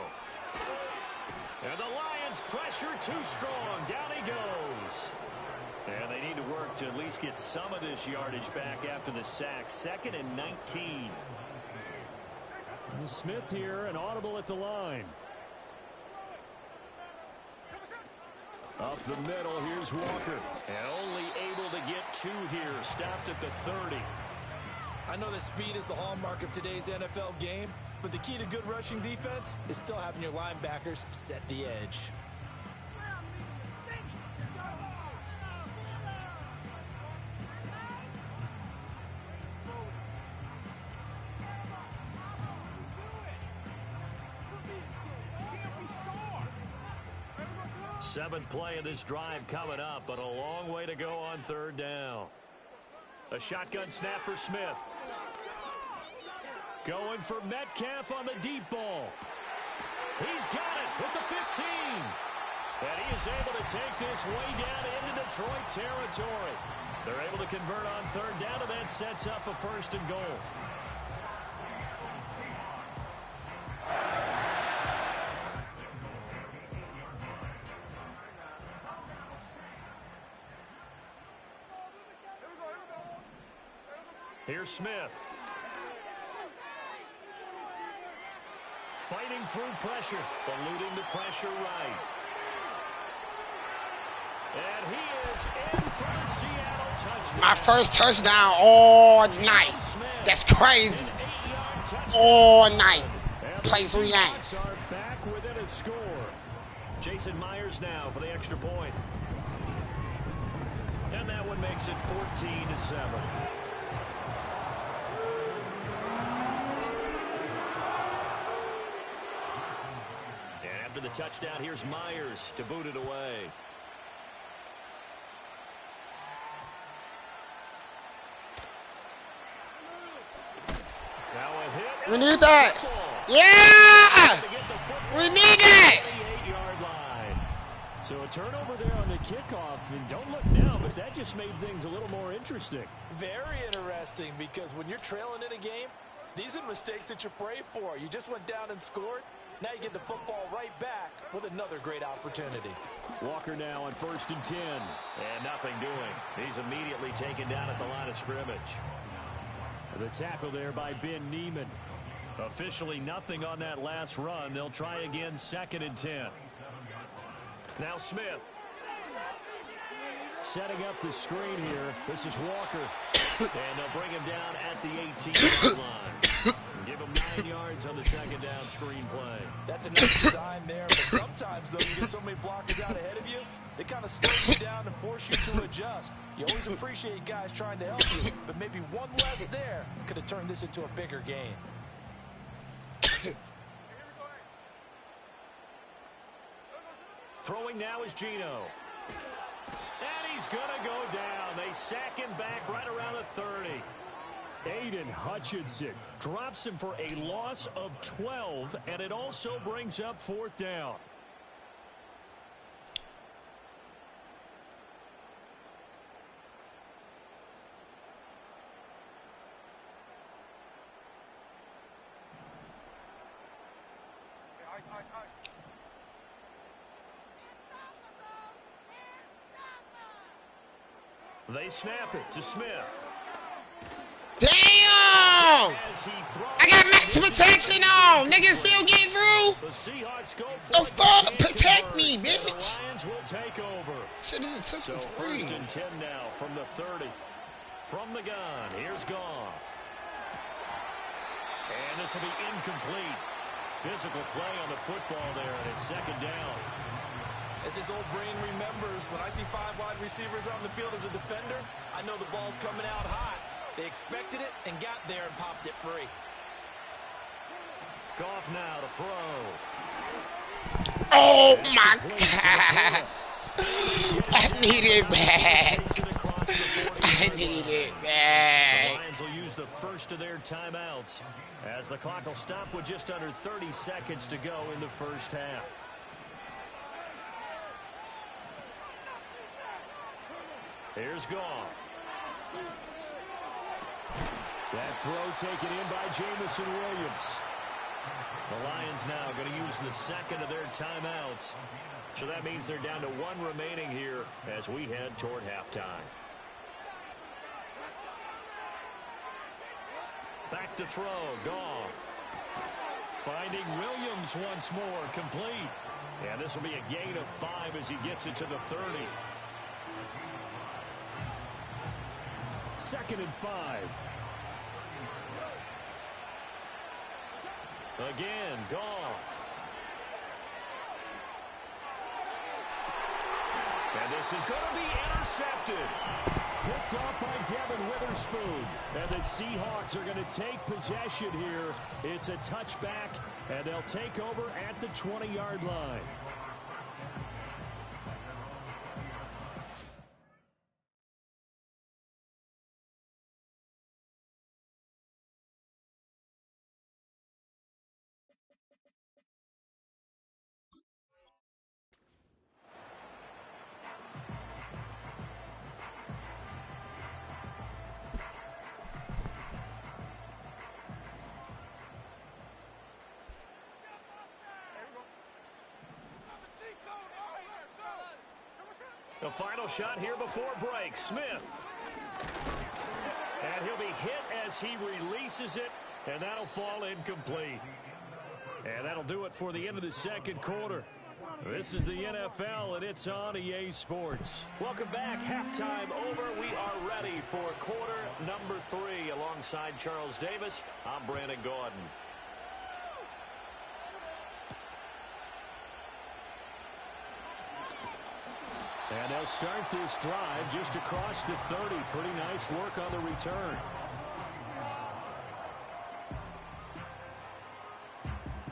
And the Lions pressure too strong. Down he goes. And they need to work to at least get some of this yardage back after the sack. 2nd and 19. Smith here, an audible at the line. Up the middle, here's Walker. And only able to get 2 here. Stopped at the 30. I know that speed is the hallmark of today's NFL game, but the key to good rushing defense is still having your linebackers set the edge. Seventh play of this drive coming up, but a long way to go on 3rd down. A shotgun snap for Smith. Going for Metcalf on the deep ball. He's got it with the 15. And he is able to take this way down into Detroit territory. They're able to convert on 3rd down, and that sets up a 1st and goal. Here's Smith. Fighting through pressure, eluding the pressure right. And he is in for the Seattle touchdown. My first touchdown all night. That's crazy. All night. Play 3 games. Are back within a score. Jason Myers now for the extra point. And that one makes it 14-7. After the touchdown, here's Myers to boot it away. Now a hit. We need that. Yeah! We need it. 8-yard line. So a turnover there on the kickoff, and don't look now, but that just made things a little more interesting. Very interesting, because when you're trailing in a game, these are mistakes that you pray for. You just went down and scored. Now you get the football right back with another great opportunity. Walker now on 1st and 10. And nothing doing. He's immediately taken down at the line of scrimmage. The tackle there by Ben Neiman. Officially nothing on that last run. They'll try again 2nd and 10. Now Smith. Setting up the screen here. This is Walker. And they'll bring him down at the 18-yard line. Give him 9 yards on the 2nd down screen play. That's a nice design there, but sometimes, though, you get so many blockers out ahead of you, they kind of slow you down and force you to adjust. You always appreciate guys trying to help you, but maybe one less there could have turned this into a bigger game. Throwing now is Gino. And he's going to go down. They sack him back right around the 30. Aiden Hutchinson drops him for a loss of 12, and it also brings up 4th down. They snap it to Smith. Damn! I got max protection on. Niggas still getting through. The fuck? Protect me, bitch. Shit, this is took free. 1st and 10 now from the 30. From the gun, here's Goff. And this will be incomplete. Physical play on the football there, and it's 2nd down. As his old brain remembers, when I see 5 wide receivers on the field as a defender, I know the ball's coming out high. They expected it and got there and popped it free. Goff now to throw. Oh my God! I need it back. I need it back. The Lions will use the first of their timeouts as the clock will stop with just under 30 seconds to go in the 1st half. Here's Goff. That throw taken in by Jamison Williams. The Lions now going to use the 2nd of their timeouts. So that means they're down to 1 remaining here as we head toward halftime. Back to throw, Goff. Finding Williams once more, complete. And this will be a gain of 5 as he gets it to the 30. 2nd and 5. Again, Goff. And this is going to be intercepted. Picked off by Devin Witherspoon. And the Seahawks are going to take possession here. It's a touchback, and they'll take over at the 20-yard line. The final shot here before break. Smith. And he'll be hit as he releases it, and that'll fall incomplete. And that'll do it for the end of the 2nd quarter. This is the NFL, and it's on EA Sports. Welcome back. Halftime over. We are ready for quarter number 3. Alongside Charles Davis, I'm Brandon Gordon. And they'll start this drive just across the 30. Pretty nice work on the return.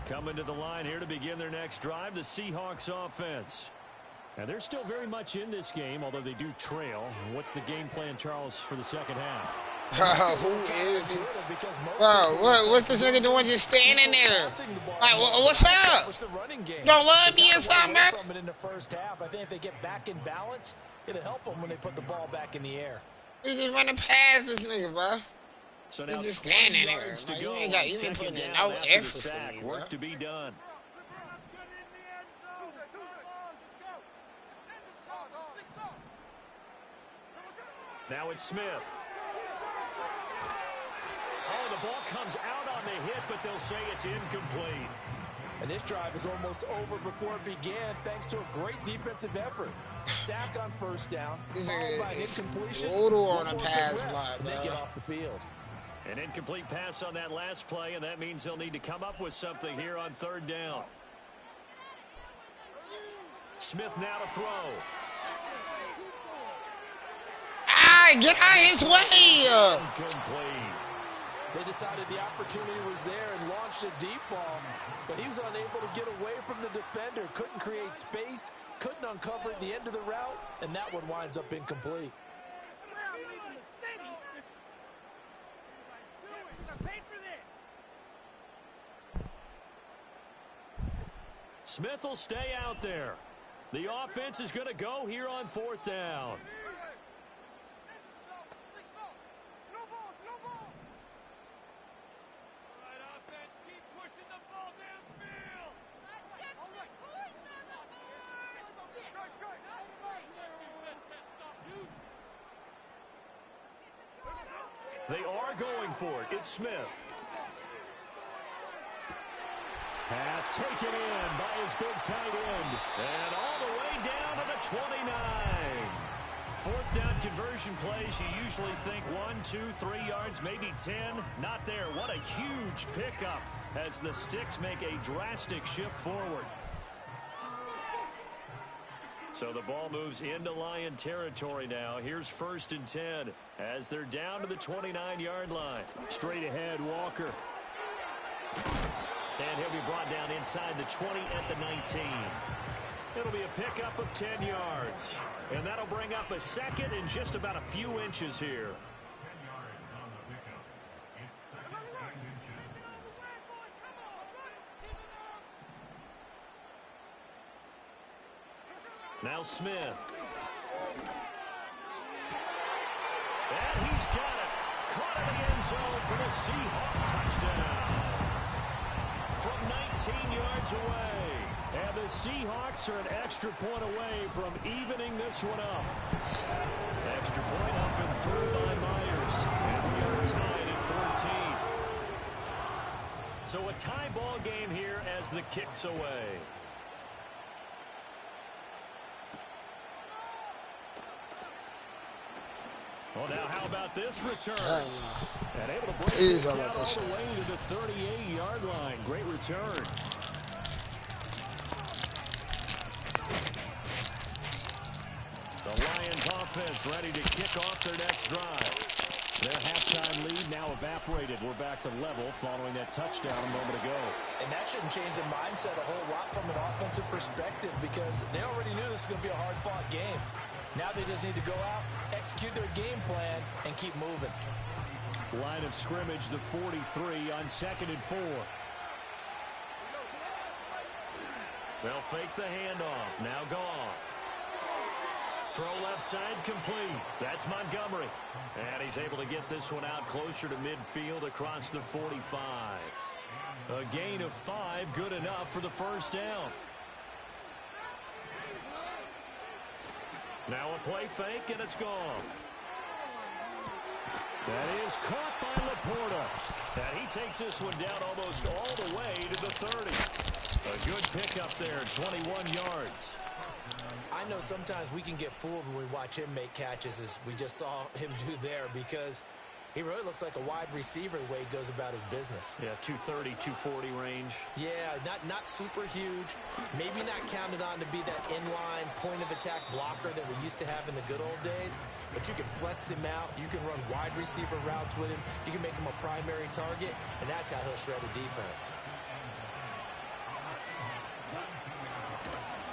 Coming to the line here to begin their next drive, the Seahawks offense. And they're still very much in this game, although they do trail. What's the game plan, Charles, for the 2nd half? Who is this? What's this nigga doing just standing there? Like, what's up? You don't love me or something, bro? In the 1st half, I think if they get back in balance, it'll help them when they put the ball back in the air. He just running past this nigga, bro. So now he just standing there. Like, you ain't putting in no effort for me, work to be done. Now it's Smith. Oh, the ball comes out on the hit, but they'll say it's incomplete. And this drive is almost over before it began, thanks to a great defensive effort. Sack on 1st down, followed by an incompletion. On a pass block, and they get off the field. An incomplete pass on that last play, and that means they'll need to come up with something here on 3rd down. Smith now to throw. Get out of his way! Incomplete. They decided the opportunity was there and launched a deep ball, but he was unable to get away from the defender, couldn't create space, couldn't uncover the end of the route, and that one winds up incomplete. Smith will stay out there. The offense is going to go here on 4th down. They are going for it. It's Smith. Pass taken in by his big tight end. And all the way down to the 29. 4th down conversion plays, you usually think 1, 2, 3 yards, maybe 10. Not there. What a huge pickup as the Sticks make a drastic shift forward. So the ball moves into Lion territory now. Here's 1st and 10 as they're down to the 29-yard line. Straight ahead, Walker. And he'll be brought down inside the 20 at the 19. It'll be a pickup of 10 yards. And that'll bring up a 2nd and just about a few inches here. Now Smith. And he's got it. Caught in the end zone for the Seahawks touchdown. From 19 yards away. And the Seahawks are an extra point away from evening this one up. Extra point up and through by Myers. And we are tied at 14. So a tie ball game here as the kick's away. Well, now how about this return? And able to break this out all the way to the 38-yard line. Great return. The Lions offense ready to kick off their next drive. Their halftime lead now evaporated. We're back to level following that touchdown a moment ago. And that shouldn't change the mindset a whole lot from an offensive perspective because they already knew this was going to be a hard-fought game. Now they just need to go out, execute their game plan, and keep moving. Line of scrimmage, the 43 on 2nd and 4. They'll fake the handoff. Now Goff. Throw left side complete. That's Montgomery. And he's able to get this one out closer to midfield across the 45. A gain of 5, good enough for the 1st down. Now a play fake, and it's gone. That is caught by Laporta. And he takes this one down almost all the way to the 30. A good pickup there, 21 yards. I know sometimes we can get fooled when we watch him make catches, as we just saw him do there, because he really looks like a wide receiver the way he goes about his business. Yeah, 230, 240 range. Yeah, not super huge. Maybe not counted on to be that inline point-of-attack blocker that we used to have in the good old days. But you can flex him out. You can run wide receiver routes with him. You can make him a primary target, and that's how he'll shred a defense.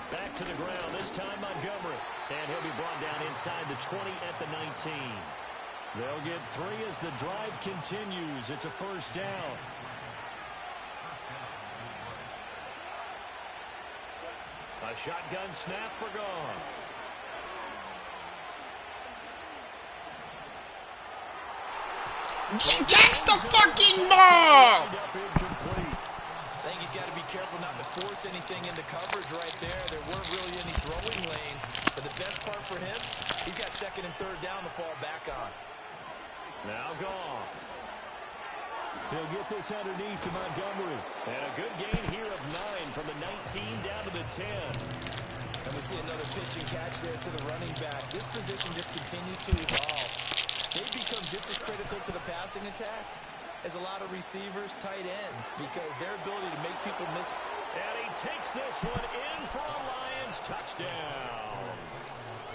Back to the ground, this time Montgomery. And he'll be brought down inside the 20 at the 19. They'll get 3 as the drive continues. It's a 1st down. A shotgun snap for Goff. Catch the fucking ball! I think he's got to be careful not to force anything into coverage right there. There weren't really any throwing lanes. But the best part for him, he's got 2nd and 3rd down to fall back on. Now Goff. He'll get this underneath to Montgomery. And a good gain here of 9 from the 19 down to the 10. And we see another pitch and catch there to the running back. This position just continues to evolve. They've become just as critical to the passing attack as a lot of receivers, tight ends, because their ability to make people miss. And he takes this one in for a Lions touchdown.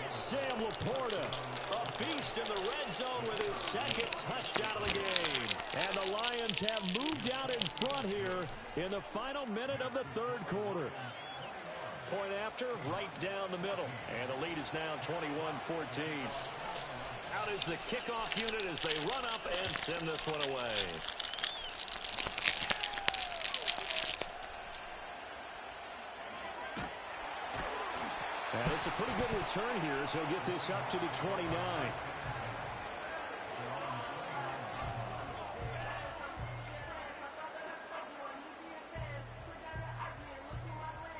Sam Laporta, a beast in the red zone with his 2nd touchdown of the game. And the Lions have moved out in front here in the final minute of the 3rd quarter. point after, right down the middle. And the lead is now 21-14. Out is the kickoff unit as they run up and send this one away. And it's a pretty good return here as he'll get this up to the 29.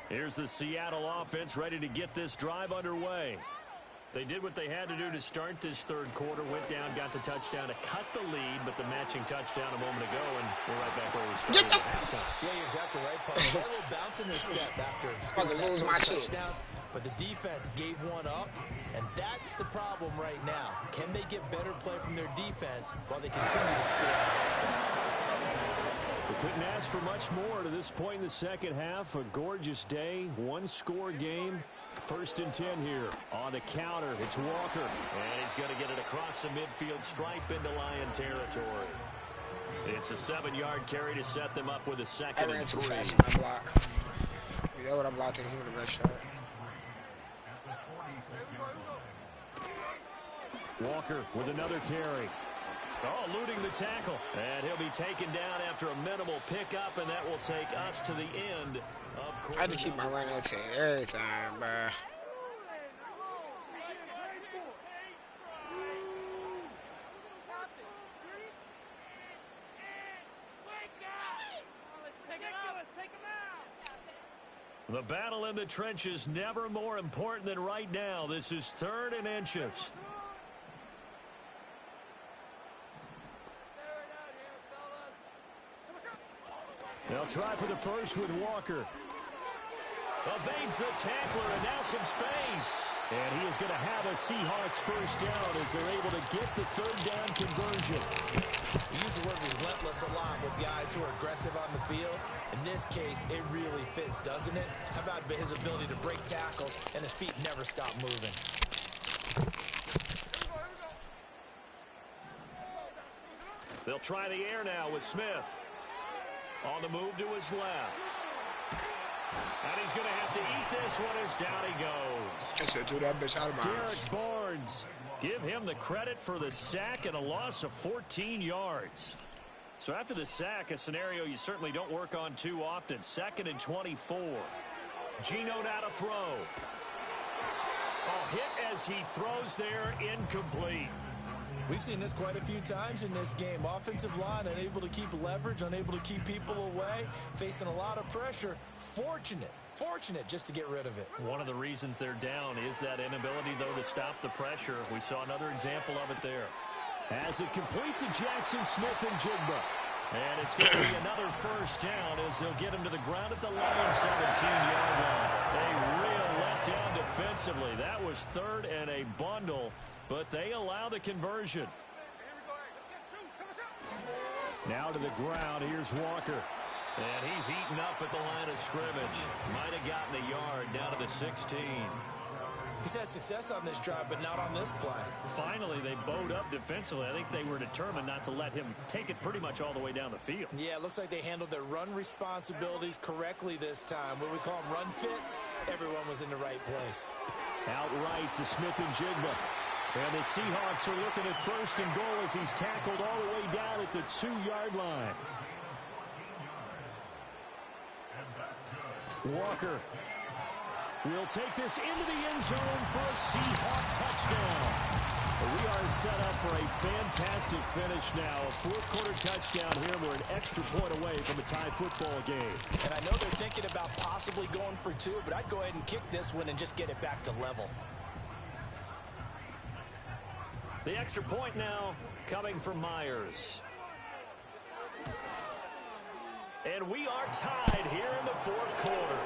Here's the Seattle offense ready to get this drive underway. They did what they had to do to start this third quarter, went down, got the touchdown to cut the lead, but the matching touchdown a moment ago, and we're right back where we started at halftime. Yeah, you're exactly right, Paul. They had a little bounce in their step after scoring that first touchdown, but the defense gave one up, and that's the problem right now. Can they get better play from their defense while they continue to score on offense? We couldn't ask for much more to this point in the second half. A gorgeous day, one-score game. 1st and 10 here. On the counter, it's Walker. And he's going to get it across the midfield stripe into Lion territory. It's a 7-yard carry to set them up with a 2nd and 3. Too fast on my block. Yeah, what I blocked him with the best shot. Walker with another carry. Oh, eluding the tackle. And he'll be taken down after a minimal pickup, and that will take us to the end of quarter. I had to keep my running attack every time, bruh. The battle in the trenches never more important than right now. This is 3rd and inches. They'll try for the first with Walker. Evades the tackler and now some space. And he is going to have a Seahawks first down as they're able to get the 3rd down conversion. We use the word relentless a lot with guys who are aggressive on the field. In this case, it really fits, doesn't it? How about his ability to break tackles and his feet never stop moving? They'll try the air now with Smith. On the move to his left. And he's going to have to eat this one as down he goes. I said, threw that bitch out of bounds. Derek Barnes. Give him the credit for the sack and a loss of 14 yards. So after the sack, a scenario you certainly don't work on too often. 2nd and 24. Gino now to throw. Oh, hit as he throws there, incomplete. We've seen this quite a few times in this game. Offensive line unable to keep leverage, unable to keep people away, facing a lot of pressure. Fortunate just to get rid of it. One of the reasons they're down is that inability, though, to stop the pressure. We saw another example of it there. As it complete to Jackson Smith and Jigba. And it's going to be another first down as they'll get him to the ground at the Lions 17-yard line. A real letdown defensively. That was 3rd and a bundle, but they allow the conversion. Now to the ground. Here's Walker. And he's eaten up at the line of scrimmage. Might have gotten a yard down to the 16. He's had success on this drive, but not on this play. Finally, they bowed up defensively. I think they were determined not to let him take it pretty much all the way down the field. Yeah, it looks like they handled their run responsibilities correctly this time. What we call them run fits, everyone was in the right place. Outright to Smith and Jigba. And the Seahawks are looking at 1st and goal as he's tackled all the way down at the 2-yard line. Walker will take this into the end zone for a Seahawk touchdown. We are set up for a fantastic finish now. A 4th quarter touchdown here. We're an extra point away from a tie football game. And I know they're thinking about possibly going for 2, but I'd go ahead and kick this one and just get it back to level. The extra point now coming from Myers. And we are tied here in the 4th quarter.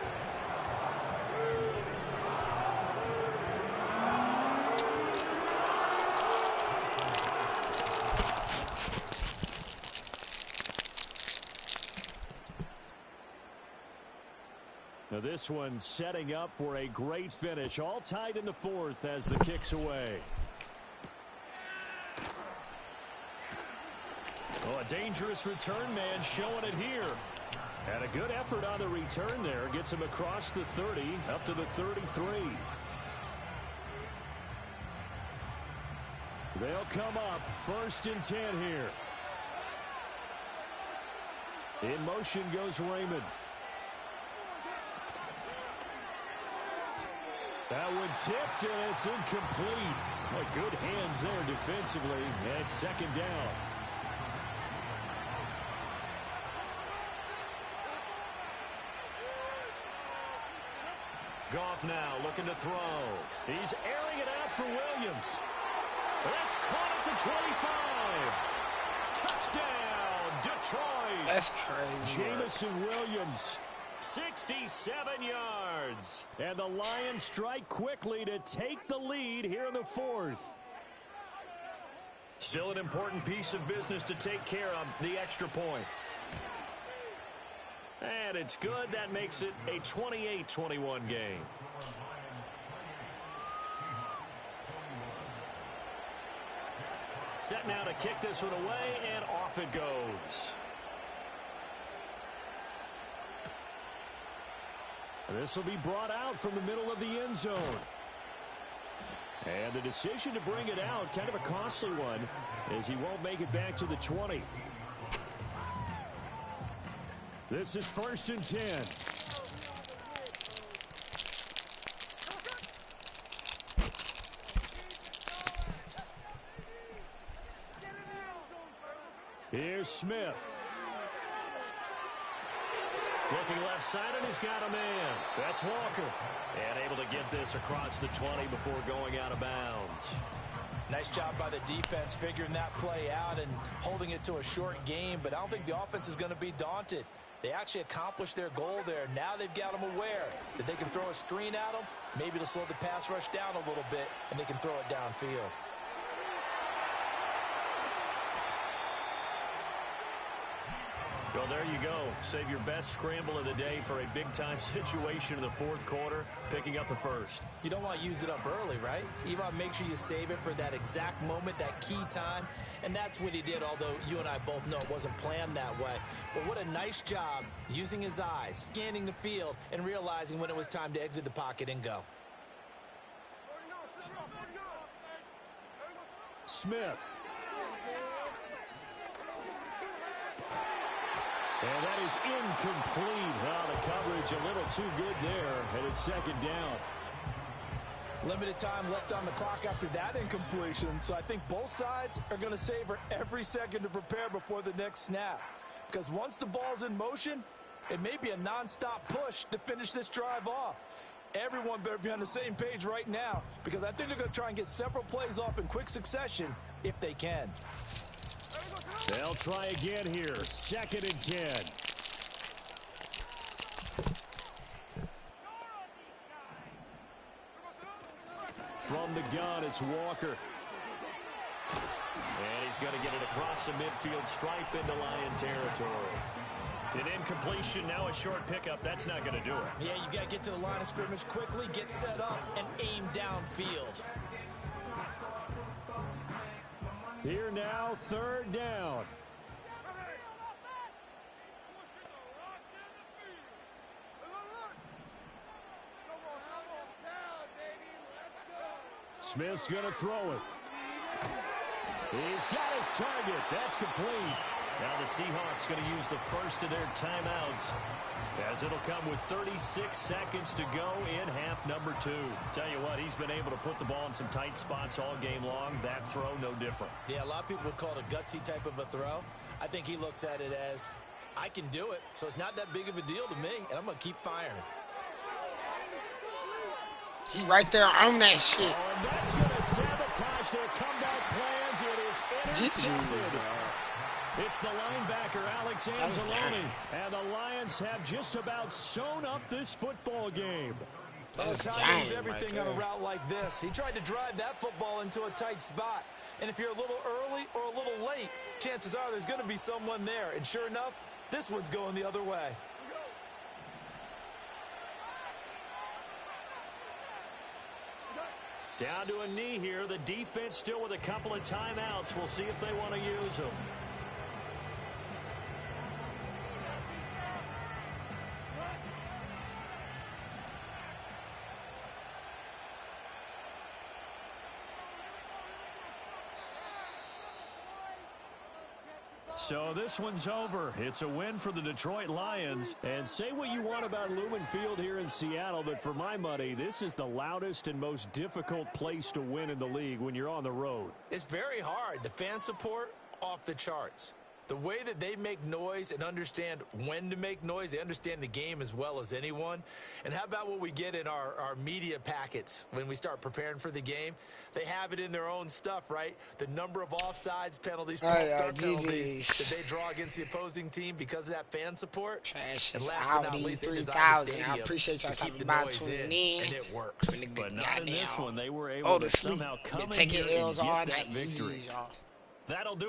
Now this one setting up for a great finish. All tied in the 4th as the kick's away. Oh, a dangerous return man showing it here. And a good effort on the return there. Gets him across the 30, up to the 33. They'll come up 1st and 10 here. In motion goes Raymond. That one tipped, and it's incomplete. Good hands there defensively, and it's 2nd down. Goff now looking to throw. He's airing it out for Williams. That's caught at the 25. Touchdown, Detroit. That's crazy. Jamison Williams, 67 yards. And the Lions strike quickly to take the lead here in the 4th. Still an important piece of business to take care of, the extra point. And it's good. That makes it a 28-21 game. Set now to kick this one away, and off it goes. This will be brought out from the middle of the end zone. And the decision to bring it out, kind of a costly one, as he won't make it back to the 20. This is 1st and 10. Here's Smith. Looking left side, and he's got a man. That's Walker. And able to get this across the 20 before going out of bounds. Nice job by the defense figuring that play out and holding it to a short game, but I don't think the offense is going to be daunted. They actually accomplished their goal there. Now they've got them aware that they can throw a screen at them. Maybe to slow the pass rush down a little bit, and they can throw it downfield. Well, there you go. Save your best scramble of the day for a big-time situation in the 4th quarter, picking up the 1st. You don't want to use it up early, right? You want to make sure you save it for that exact moment, that key time. And that's what he did, although you and I both know it wasn't planned that way. But what a nice job using his eyes, scanning the field, and realizing when it was time to exit the pocket and go. Smith. And that is incomplete. The coverage a little too good there, and it's 2nd down. Limited time left on the clock after that incompletion, so I think both sides are going to savor every second to prepare before the next snap. Because once the ball's in motion, it may be a non-stop push to finish this drive off. Everyone better be on the same page right now, because I think they're going to try and get several plays off in quick succession if they can. They'll try again here. 2nd and 10. From the gun, it's Walker. And he's going to get it across the midfield stripe into Lion territory. An incompletion, now a short pickup. That's not going to do it. Yeah, you got to get to the line of scrimmage quickly, get set up, and aim downfield. Here now, 3rd down. Smith's going to throw it. He's got his target. That's complete. Now the Seahawks going to use the first of their timeouts, as it'll come with 36 seconds to go in half number 2. Tell you what, he's been able to put the ball in some tight spots all game long. That throw, no different. Yeah, a lot of people would call it a gutsy type of a throw. I think he looks at it as, I can do it, so it's not that big of a deal to me, and I'm going to keep firing. He right there on that shit. Oh, and that's going to sabotage their comeback plans. It is intercepted. It's the linebacker, Alex Anzalone. And the Lions have just about sewn up this football game. Well, timing is everything on a route like this. He tried to drive that football into a tight spot. And if you're a little early or a little late, chances are there's going to be someone there. And sure enough, this one's going the other way. Down to a knee here. The defense still with a couple of timeouts. We'll see if they want to use them. So this one's over. It's a win for the Detroit Lions. And say what you want about Lumen Field here in Seattle, but for my money, this is the loudest and most difficult place to win in the league when you're on the road. It's very hard. The fan support, off the charts. The way that they make noise and understand when to make noise, they understand the game as well as anyone. And how about what we get in our media packets when we start preparing for the game? They have it in their own stuff, right? The number of offsides, penalties, false start penalties that they draw against the opposing team because of that fan support. Trash And is last but not Audi least, they designed the 3000. I stadium appreciate y'all to keep talking the about noise tuning in, in. and it works. But not in this one. They were able Oh, to to sleep. somehow come in Taking here and L's all get that night. victory. Y'all. That'll do